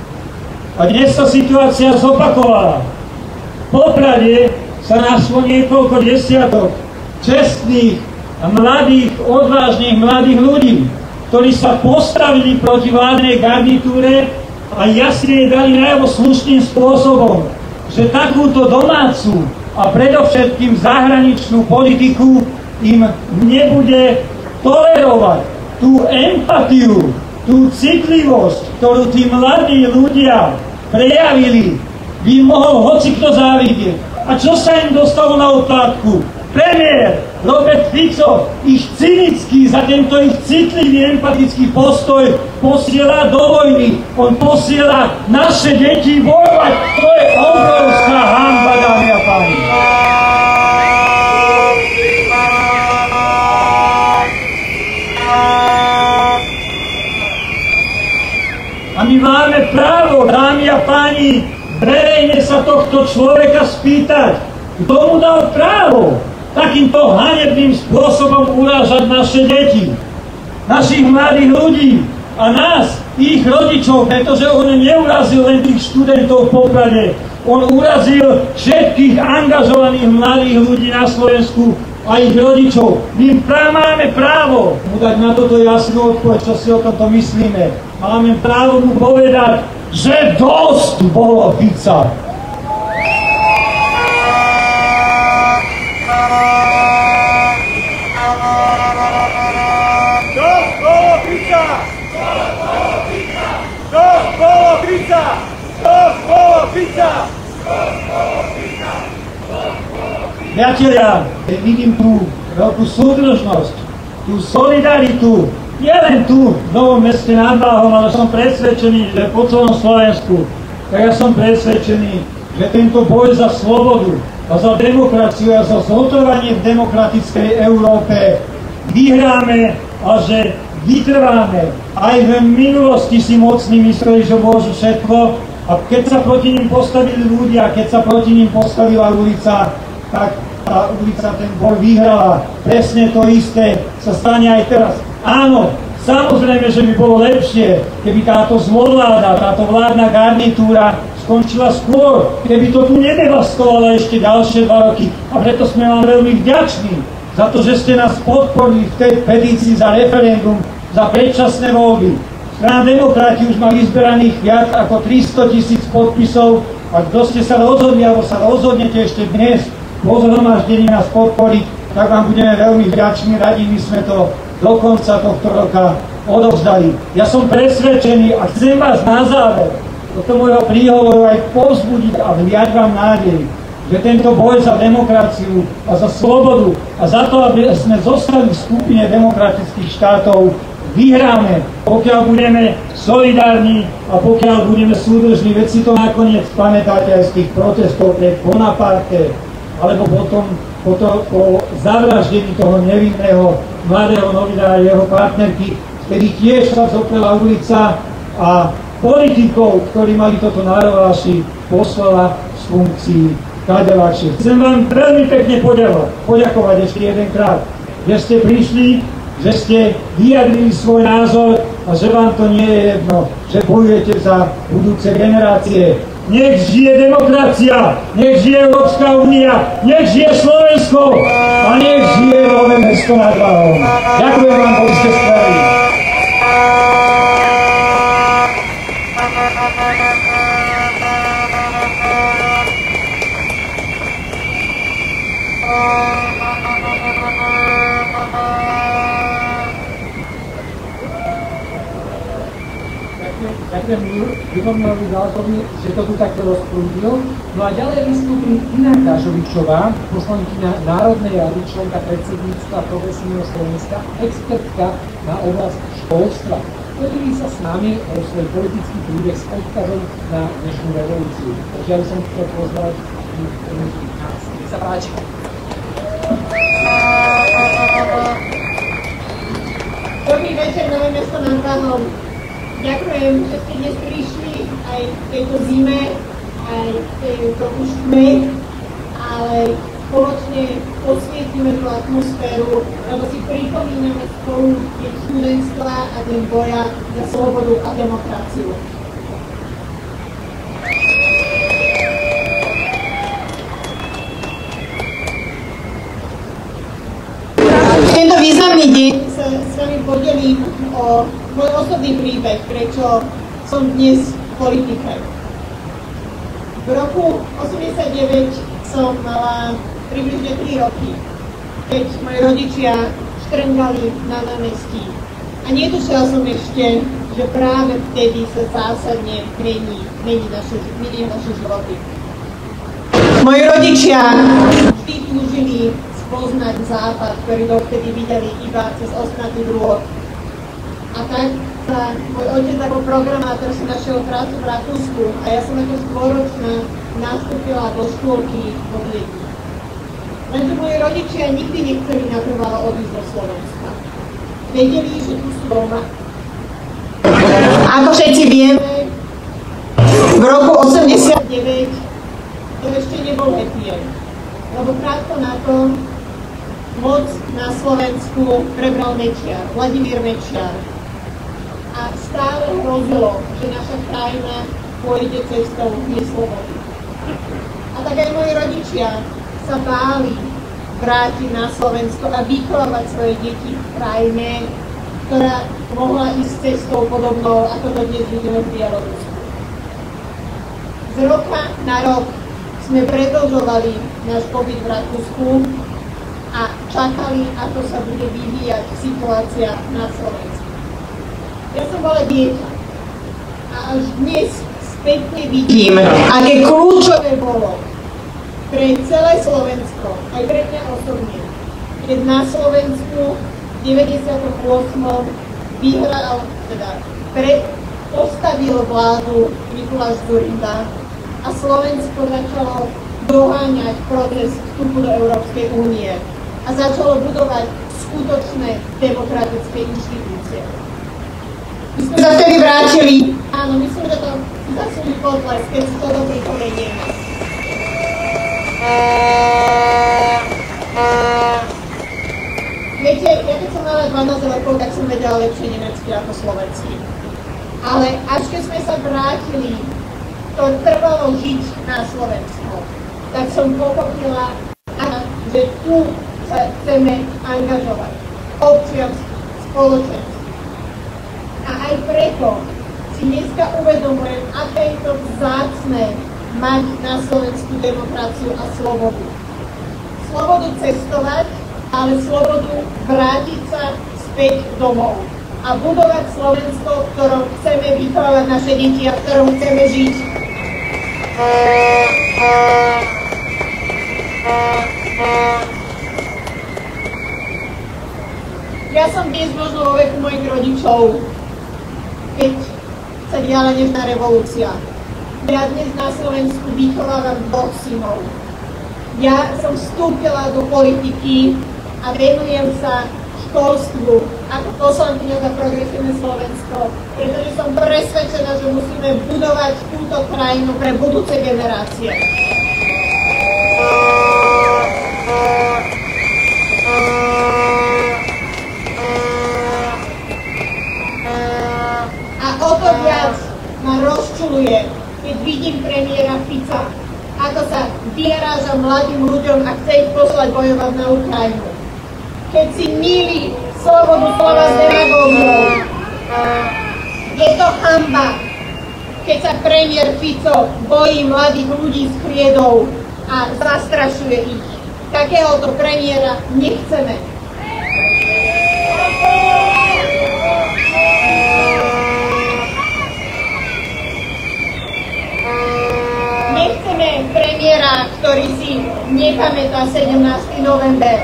A dnes sa situácia zopakovala. V Poprade sa našlo niekoľko desiatok čestných a mladých, odvážnych mladých ľudí, ktorí sa postavili proti vládnej garnitúre a jasne dali najavo slušným spôsobom, že takúto domácu a predovšetkým zahraničnú politiku im nebude tolerovať. Tú empatiu, tú citlivosť, ktorú tí mladí ľudia prejavili, by mohol hocikto závidieť. A čo sa im dostalo na odplátku? Premiér Robert Fico ich cynicky za tento ich citlivý empatický postoj posiela do vojny. On posiela naše deti bojovať. To je obrovská hanba, dámy a páni. A my máme právo, dámy a páni, verejne sa tohto človeka spýtať, kto mu dal právo takýmto hanebným spôsobom urážať naše deti, našich mladých ľudí a nás, ich rodičov, pretože on neurazil len tých študentov v Poprade, on urazil všetkých angažovaných mladých ľudí na Slovensku a ich rodičov. My máme právo mu dať na toto jasnú odpoveď, čo si o tomto myslíme. Máme právo mu povedať, že dosť bolo Fica. Priatelia, vidím tú veľkú súdržnosť, tú solidaritu, nie len tu, v Novom Meste nad Váhom, ale som presvedčený, že po celom Slovensku, tak ja som presvedčený, že tento boj za slobodu a za demokraciu a za zhotovanie v demokratickej Európe vyhráme a že vytrváme. Aj v minulosti si mocní mysleli, že môžu všetko a keď sa proti nim postavili ľudia, keď sa proti nim postavila ulica, tak tá ulica ten boj vyhrala. Presne to isté sa stane aj teraz. Áno, samozrejme, že by bolo lepšie, keby táto zlovláda, táto vládna garnitúra skončila skôr, keby to tu nedevastovalo ešte ďalšie 2 roky. A preto sme vám veľmi vďační za to, že ste nás podporili v tej petícii za referendum, za predčasné voľby. Strana Demokrati už mali zberaných viac ako 300 000 podpisov a kto ste sa rozhodli, alebo sa rozhodnete ešte dnes po zhromaždení nás podporiť, tak vám budeme veľmi vďační, radi my sme to do konca tohto roka odovzdali. Ja som presvedčený a chcem vás na záver do môjho príhovoru aj povzbudiť a vliať vám nádej, že tento boj za demokraciu a za slobodu a za to, aby sme zostali v skupine demokratických štátov, vyhráme, pokiaľ budeme solidárni a pokiaľ budeme súdržní. Veď si to nakoniec pamätáte aj z tých protestov pred Bonaparte, alebo potom po zavraždení toho nevinného mladého novinára a jeho partnerky, kedy tiež sa zoprela ulica a politikov, ktorí mali toto nárováši, poslala z funkcií kadeľačie. Chcem vám veľmi pekne poďakovať ešte jedenkrát, že ste prišli, že ste vyjadrili svoj názor a že vám to nie je jedno, že bojujete za budúce generácie. Nech žije demokracia, nech žije Európska únia, nech žije Slovensko a nech žije Nové Mesto nad Váhom. Ďakujem vám, boli ste skvelí. Kremlu, Ľubomírovi Záležovi, že to tu takto rozprúdil. No a ďalej vystúpi Ina Kažovičová, poslankyňa Národnej rady, členka predsedníctva Progresívneho Slovenska, expertka na oblasť školstva. Podelí sa s nami o svoj politický príbeh s odkazom na dnešnú revolúciu. Takže ja by som chcel pozdravať nás. Nech sa páči. Dobrý večer, Nové Mesto nad Váhom. Ďakujem, že ste dnes prišli aj v tejto zime, aj v tejto už tme, ale spoločne posvietime tú atmosféru, lebo si pripomíname spolu deň študentstva a deň boja za slobodu a demokraciu. Tento významný deň sa s vami podelím o môj osobný príbeh, prečo som dnes v politike. V roku 89 som mala približne 3 roky, keď moji rodičia štrngali na námestí. A netušila som ešte, že práve vtedy sa zásadne mení naše životy. Moji rodičia vždy túžili spoznať západ, ktorý dovtedy videli iba cez ostnatý drôt. A tak sa môj otec ako programátor si našiel prácu v Rakúsku a ja som ako štvoročná nastúpila do škôlky v Odlieti. Lenže moji rodičia nikdy nechceli natrvalo odísť do Slovenska. Vedeli, že tu sú doma. Ako všetci vieme, v roku 89 to ešte nebol happy end, lebo krátko na to moc na Slovensku prebral Mečiar, Vladimír Mečiar. A stále hrozilo, že naša krajina pôjde cestou neslobody. A tak aj moji rodičia sa báli vrátiť na Slovensko a vychovávať svoje deti v krajine, ktorá mohla ísť cestou podobnou, ako to dnes vidíme v Bielorusku. Z roka na rok sme predĺžovali náš pobyt v Rakúsku a čakali, ako sa bude vyvíjať situácia na Slovensku. Ja som bola dieťa a až dnes spätne vidím, aké kľúčové bolo pre celé Slovensko, aj pre mňa osobne, keď na Slovensku v 98. vyhral, postavil vládu Mikuláš Dzurinda a Slovensko začalo doháňať proces vstupu do Európskej únie a začalo budovať skutočné demokratické inštitúcie. My sme sa vtedy vrátili. Áno, myslím, že to zaslúži potlesk, keď si to dobre povedieme. Viete, ja keď som mala 12 rokov, tak som vedela lepšie nemecky ako slovensky. Ale až keď sme sa vrátili, to trvalo žiť na Slovensku, tak som pochopila, že tu sa chceme angažovať. Občiansky, spoločensky. A aj preto si dneska uvedomujem, aké je to vzácne mať na Slovensku demokraciu a slobodu. Slobodu cestovať, ale slobodu vrátiť sa späť domov. A budovať Slovensko, v ktorom chceme vychovávať naše deti a v ktorom chceme žiť. Ja som dnes možno vo veku mojich rodičov, keď sa diala dnešná revolúcia. Ja dnes na Slovensku vychovávam 2 synov. Ja som vstúpila do politiky a venujem sa školstvu ako poslankyňa za Progresívne Slovensko, pretože som presvedčená, že musíme budovať túto krajinu pre budúce generácie. A o to viac ma rozčuľuje, keď vidím premiéra Fica, ako sa vyhráža mladým ľuďom a chce ich poslať bojovať na Ukrajinu. Keď si mýli slobodu slova s demagógiou. Je to hanba, keď sa premiér Fico bojí mladých ľudí s kriedou a zastrašuje ich. Takéhoto premiéra nechceme. Nechceme premiéra, ktorý si nepamätá 17. november,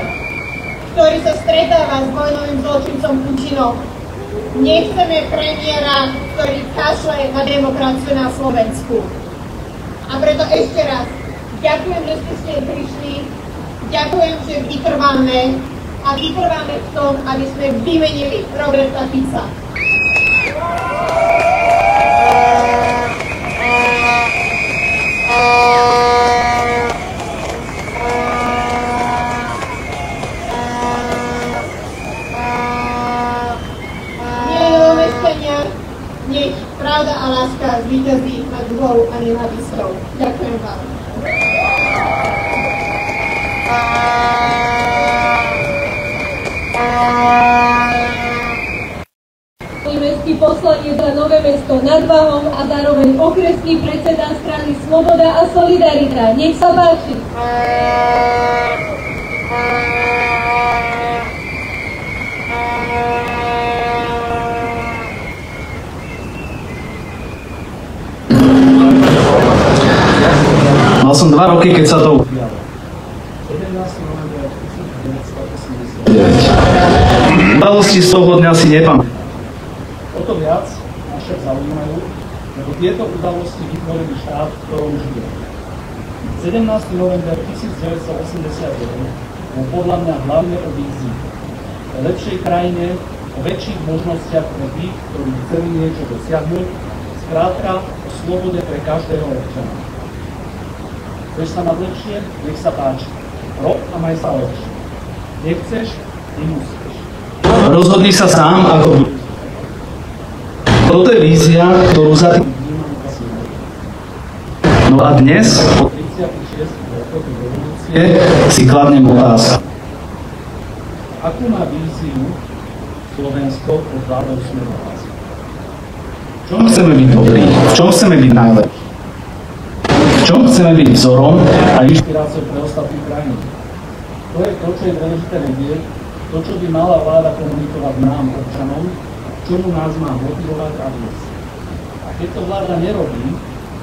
ktorý sa stretáva s vojnovým zločincom Putinom. Nechceme premiéra, ktorý kašle na demokraciu na Slovensku. A preto ešte raz ďakujem, že ste sem prišli, ďakujem, že vytrváme a vytrváme v tom, aby sme vymenili Roberta Fica. Nech pravda a láska zvíťazí nad zlou a nenávisťou. Ďakujem vám. Mestský poslanec za Nové Mesto nad Váhom a zároveň okresný predseda strany Sloboda a Solidarita. Nech sa páči. Mal som 2 roky, keď sa to udialo. Udalosti z toho dňa si nepamätám. O to viac nás však zaujímajú, lebo tieto udalosti vytvorili štát, v ktorom žije. 17. november 1989 bol podľa mňa hlavne o vízii. O lepšej krajine, o väčších možnostiach pre tých, ktorí chceli niečo dosiahnuť, skrátka o slobode pre každého občana. Chceš sa mať lepšie? Nech sa páči. Rob a maj sa lepšie. Nechceš? Nemusíš. Rozhodni sa sám, ako budeš. Toto je vízia, ktorú za tým vnímam asi. No a dnes, po 36 rokoch revolúcie, si kladnem otázku. Akú má víziu Slovensko pod vládou Smeru a Hlas? V čom chceme byť dobrí? V čom chceme byť najlepší? V čom chceme byť vzorom a inšpiráciou pre ostatné krajiny? To je to, čo je dôležité vedieť, to, čo by mala vláda komunikovať nám, občanom, čomu nás má motivovať a viesť. A keď to vláda nerobí,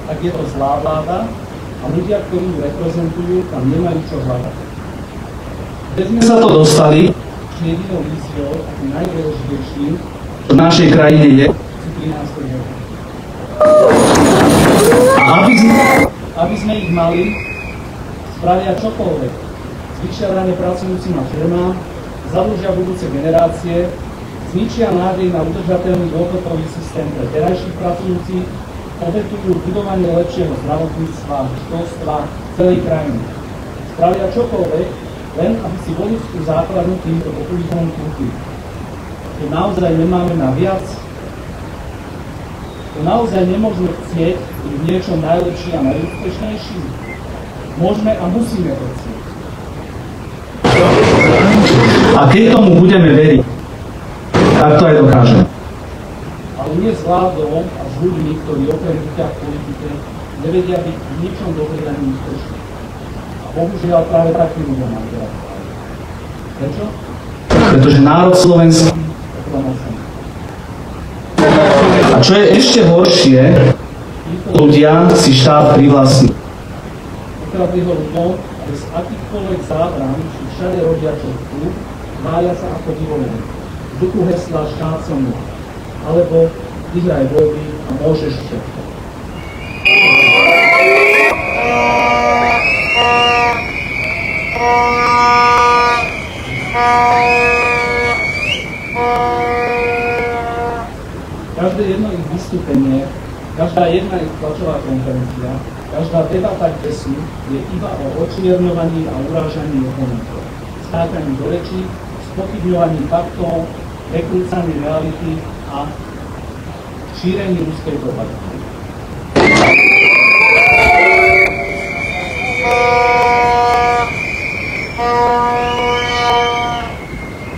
tak je to zlá vláda a ľudia, ktorí ju reprezentujú, tam nemajú čo hľadať. Keď sme sa to dostali, jedinou víziou a tým najdôležitejším v našej krajine je, sú 13. roky. Aby sme ich mali, spravia čokoľvek. Zvyšia dane pracujúcim a firmám, zadlžia budúce generácie, zničia nádej na udržateľný dôchodkový systém pre terajších pracujúcich, obetujú budovanie lepšieho zdravotníctva, školstva v celej krajine. Spravia čokoľvek, len aby si voličskú základnú týmto populizmom kúpili. To naozaj nemáme na viac. To naozaj nemôžeme chcieť byť v niečom najlepší a najúspešnejší. Môžeme a musíme to chcieť. A keď tomu budeme veriť, tak to aj dokážeme. Ale nie s vládou a s ľuďmi, ktorí okrem bytia v politike nevedia byť v ničom dobrý ani úspešný. A bohužiaľ práve takí ľudia nám teraz. Prečo? Pretože národ slovenský. A čo je ešte horšie, ľudia si štát privlastní. Ukradli ho ľuďom bez akýchkoľvek zábran, či všade robia čo chcú, váľa sa ako vyvolení. V duchu hesla štát som ja. Alebo vyhraj voľby a môžeš všetko. Každé jedno ich vystúpenie, každá jedna ich tlačová konferencia, každá debata k desu je iba o očierňovaní a urážaní oponentov, skákaní do rečí, spochybňovaní faktov, prekrúcaní reality a šírení ruskej propagandy.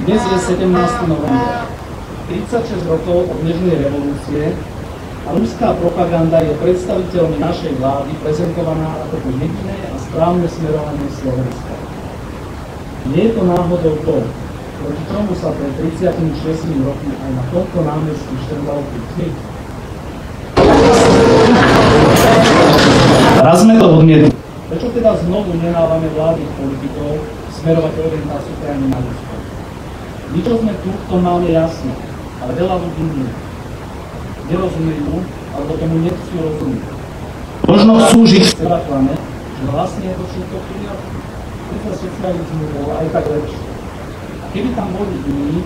Dnes je 17. november. 36 rokov od dnešnej revolúcie a ruská propaganda je predstaviteľmi našej vlády prezentovaná ako to jediné a správne smerovanie Slovenska. Nie je to náhodou to, proti čomu sa pred 36 rokmi aj na tomto námestí štrbal Putin. Raz sme to je... Prečo teda znovu nenávame vládnych politikov smerovať orientáciu krajiny na Rusko? My, čo sme tu, to máme jasné, ale veľa ľudí nie. Nerozumejú, alebo tomu nechcú rozumieť. Možno chcú žiť. Zaklame, že vlastne je to všetko v poriadku. Za socializmu bolo aj tak lepšie. A keby tam boli iní,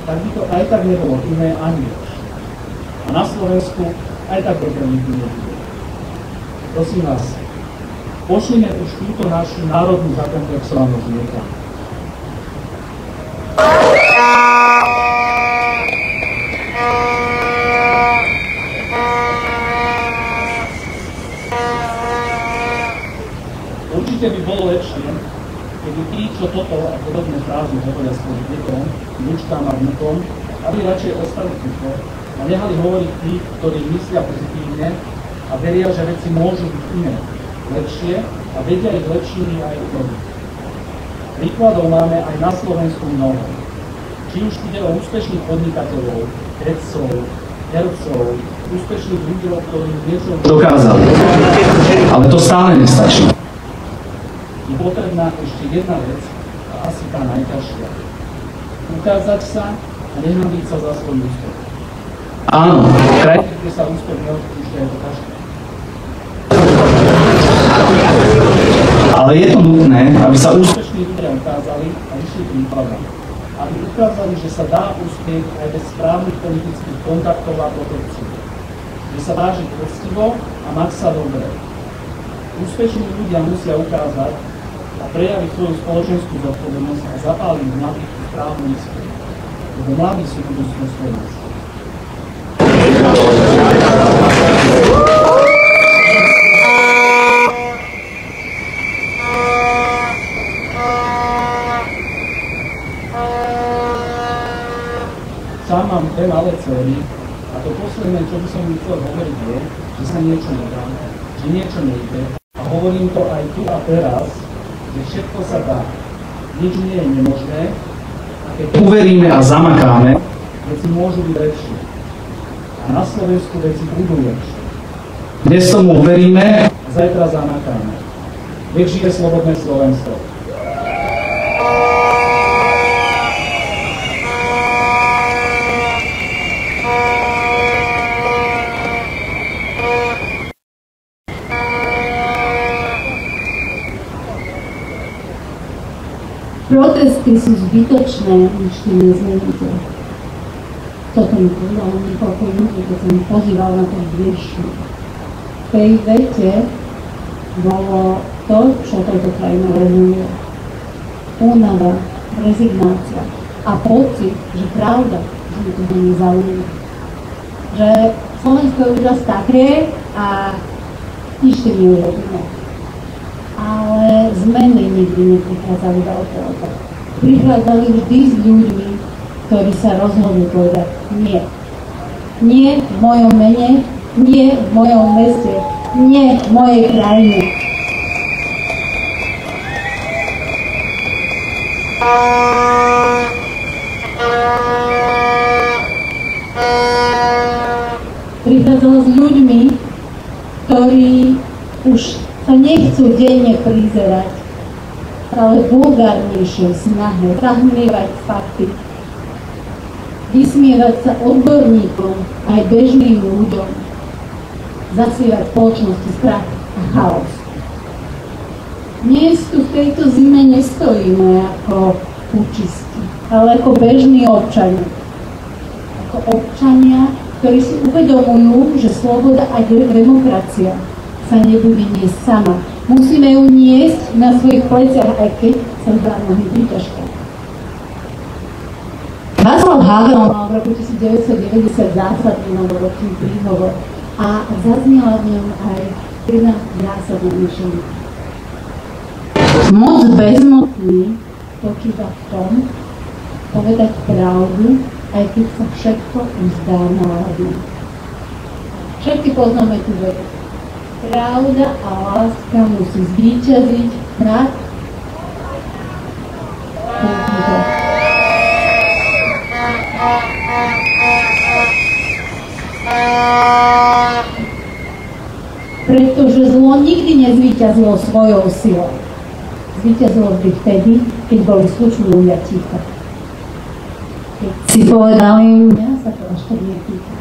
tak by to aj tak nebolo iné ani lepšie. A na Slovensku aj tak dobre nikdy nebude. Prosím vás, pošlime už túto našu národnú zakomplexovanosť niekam. Určite by bolo lepšie, keby tí, čo toto a podobné frázy hovoria svojim deťom, vnúčkám a vnúkom, aby radšej ostali ticho a nehali hovoriť tí, ktorí myslia pozitívne a veria, že veci môžu byť iné, lepšie a vedia ich lepšími aj urobiť. Príkladov máme aj na Slovensku mnoho. Či už ide o úspešných podnikateľov, vedcov, hercov, úspešných ľudí, ktorí niečo dokázali. Ale to stále nestačí. Je potrebná ešte jedna vec, a asi tá najťažšia. Ukázať sa a nehanbiť sa za svoj úspech. Áno, kde sa úspech neodpúšťa, je to ťažké. Ale je to nutné, aby sa úspešní ľudia ukázali a išli príkladom. Aby ukázali, že sa dá úspech aj bez správnych politických kontaktov a protekcií. Že sa dá žiť poctivo a mať sa dobre. Úspešní ľudia musia ukázať a prejaviť svoju spoločenskú zodpovednosť a zapáliť v mladých správnu iskru. Lebo mladí sú budúcnosť Slovenska. Sám mám dve malé dcery a to posledné, čo by som mi chcel hovoriť, je, že sa niečo nedá, že niečo nejde. A hovorím to aj tu a teraz, že všetko sa dá. Nič nie je nemožné a keď uveríme a zamakáme, veci môžu byť lepšie. A na Slovensku veci budú lepšie. Dnes tomu uveríme a zajtra zamakáme. Nech žije slobodné Slovensko. Protesty sú zbytočné, nič tým nezmeníte. Toto mi povedalo niekoľko ľudí, keď som pozýval na to dnešný. V tej vete bolo to, čo toto krajina rezonuje. Únava, rezignácia a pocit, že pravda, že mi to nezaujíma. Že Slovensko je už raz takrie a nič tým neurobíme. Ale zmeny nikdy neprichádzali do okolka. Prichádzali vždy s ľuďmi, ktorí sa rozhodli povedať nie. Nie v mojom mene, nie v mojom meste, nie v mojej krajine. Prichádzala s ľuďmi, ktorí už sa nechcú denne prizerať, ale vulgárnejšie snahe zahmlievať fakty, vysmievať sa odborníkom aj bežným ľuďom, zasievať spoločnosti strach a chaos. Dnes tu v tejto zime nestojíme ako pučisti, ale ako bežní občania. Ako občania, ktorí si uvedomujú, že sloboda a demokracia sa nebude niesť sama. Musíme ju niesť na svojich pleciach, aj keď sa zdá mnohým príťažkou. Václav Havel mal v roku 1990 zásadný novoročný príhovor a zaznela v ňom aj jedna zásadná myšlienka. Moc bezmocný spočíva v tom povedať pravdu, aj keď sa všetko zdá náhodné. Všetky poznáme tú vetu. Pravda a láska musí zvíťaziť nad púdnikom. Pretože zlo Zlo nikdy nezvíťazilo svojou silou. Zvíťazilo vždy vtedy, keď boli slušní ľudia ticho. Keď si povedali, mňa sa to až tak netýka.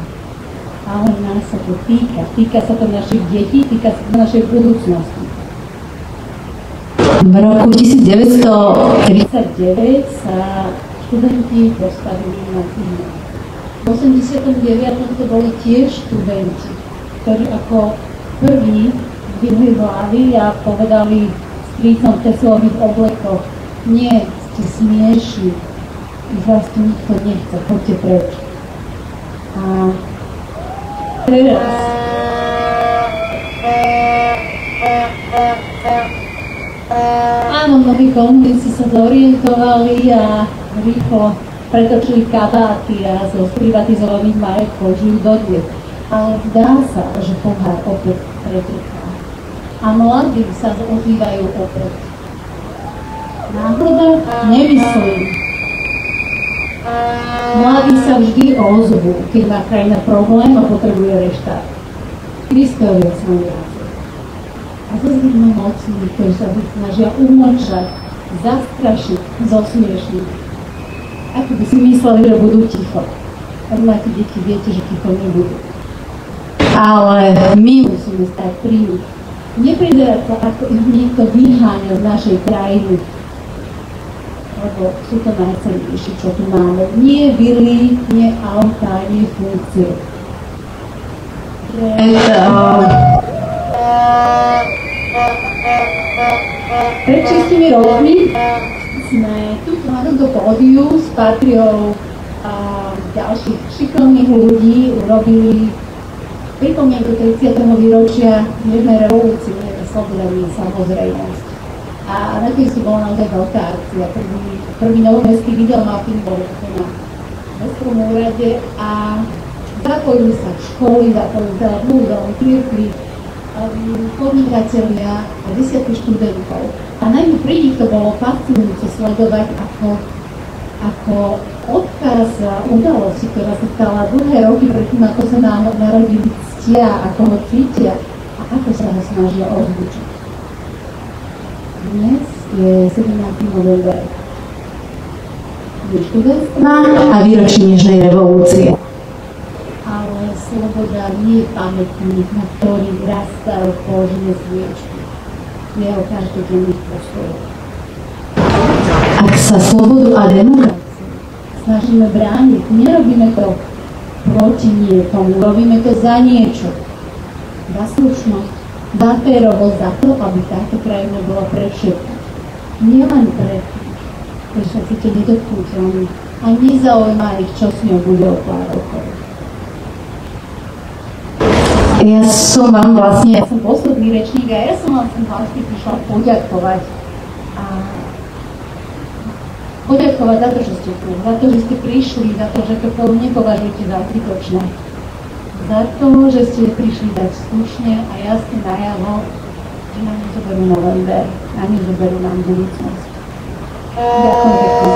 Ale nás sa to týka. Týka sa to našich detí, týka sa to našej budúcnosti. V roku 1939 sa študenti postavili na týmu. V 89. to boli tiež študenti, ktorí ako prví zdvihli hlavy a povedali strýcom v teslových oblekoch: nie, ste smiešni, už vás tu nikto nechce, poďte preč. A teraz áno, mnohí komunisti sa zorientovali a rýchlo pretočili kabáty a zo privatizovaných majetkov žijú dodnes. Ale zdá sa, že pohár opäť pretrchá. A mladí sa ozývajú opäť. Náhoda? Nemyslím. Mladí sa vždy ozvú, keď má krajina problém a potrebuje reštart. Kristovia sa viacej. A zase vidíme mocní, ktorí sa snažia umlčať, zastrašiť, zosmiešniť. Ako by si mysleli, že budú ticho. Ak máte deti, viete, že ticho nebudú. Ale my musíme stať pri nich. Neprizerať sa, ako ich niekto vyháňa z našej krajiny. Lebo sú to najcennejšie, čo tu máme. Nie vily, nie autá, nie funkcie. Pred 6 rokmi sme tu na tomto pódiu s patriou ďalších šikovných ľudí urobili pripomienku 30. výročia Nežnej revolúcie, slobodný samozrejmosť. A na tej si bola naozaj veľká akcia. Prvý novomestský videomapping bol na mestskom úrade a zapojili sa školy, zapojili sa múzeum, cirkvi, podnikatelia a desiatky študentov. A najmä pri nich to bolo fascinujúce sledovať, ako odkaz udalosti, ktorá sa stala dlhé roky predtým, ako sa narodili, ctia, ako ho cítia a ako sa ho snažia ozvučiť. Dnes je 17. november. Je študentstva a výročie Nežnej revolúcie. Ale sloboda nie je pamätník, na ktorý rastajú kožné sviečky. Jeho každodenných postojov. Ak sa slobodu a demokraciu snažíme brániť, nerobíme to proti niekomu, robíme to za niečo. Za slušnosť, za férovosť, za to, aby táto krajina bola pre všetkých. Nielen pre tých, ktorí sa cítia nedotknutelní a nezaujíma ich, čo s ňou bude o pár rokov. Ja som posledný rečník a ja som vám sem vlastne prišla poďakovať. Poďakovať za to, že ste tu, za to, že ste prišli, za to, že to nepovažujete za zbytočné. Za to, že ste prišli dať slušne a jasne najavo, že nám nezoberú november a nezoberú nám budúcnosť. Ďakujem pekne.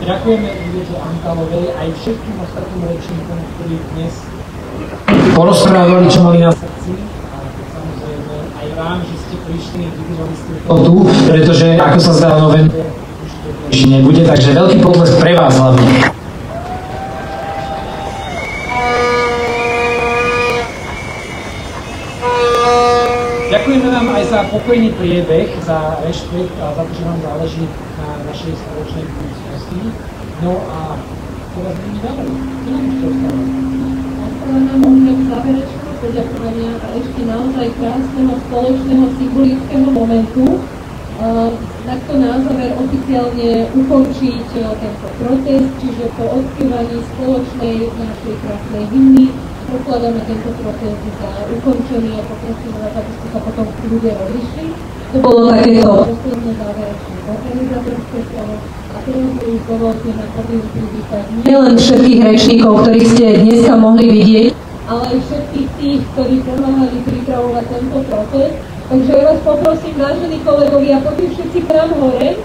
Ďakujeme Ivete Ankalovej aj všetkým ostatným rečníkom, ktorí dnes porozprávali, čo mali na srdci. A samozrejme aj vám, že ste prišli, vydržali ste tu, pretože ako sa zdá november ešte nebude, takže veľký potlesk pre vás hlavne. Ďakujeme vám aj za pokojný priebeh, za rešpekt a za to, že vám záleží na našej spoločnej budúcnosti. No a teraz budeme ďalej. Čo nám ešte ostalo? Ostalo nám okrem záverečného poďakovania a ešte naozaj krásneho spoločného symbolického momentu, na to na záver oficiálne ukončiť tento protest, čiže po odspievaní spoločnej našej krásnej hymny pokladáme tento proces za ukončený a poprosíme vás, aby ste sa potom ľudia rozlišili. To bolo takéto posledné záverečné organizátorské slovo. A teraz už dovolte na pódium privítať nielen všetkých rečníkov, ktorých ste dneska mohli vidieť, ale aj všetkých tých, ktorí pomáhali pripravovať tento proces. Takže ja vás poprosím, vážení kolegovia, poďte všetci k nám hore.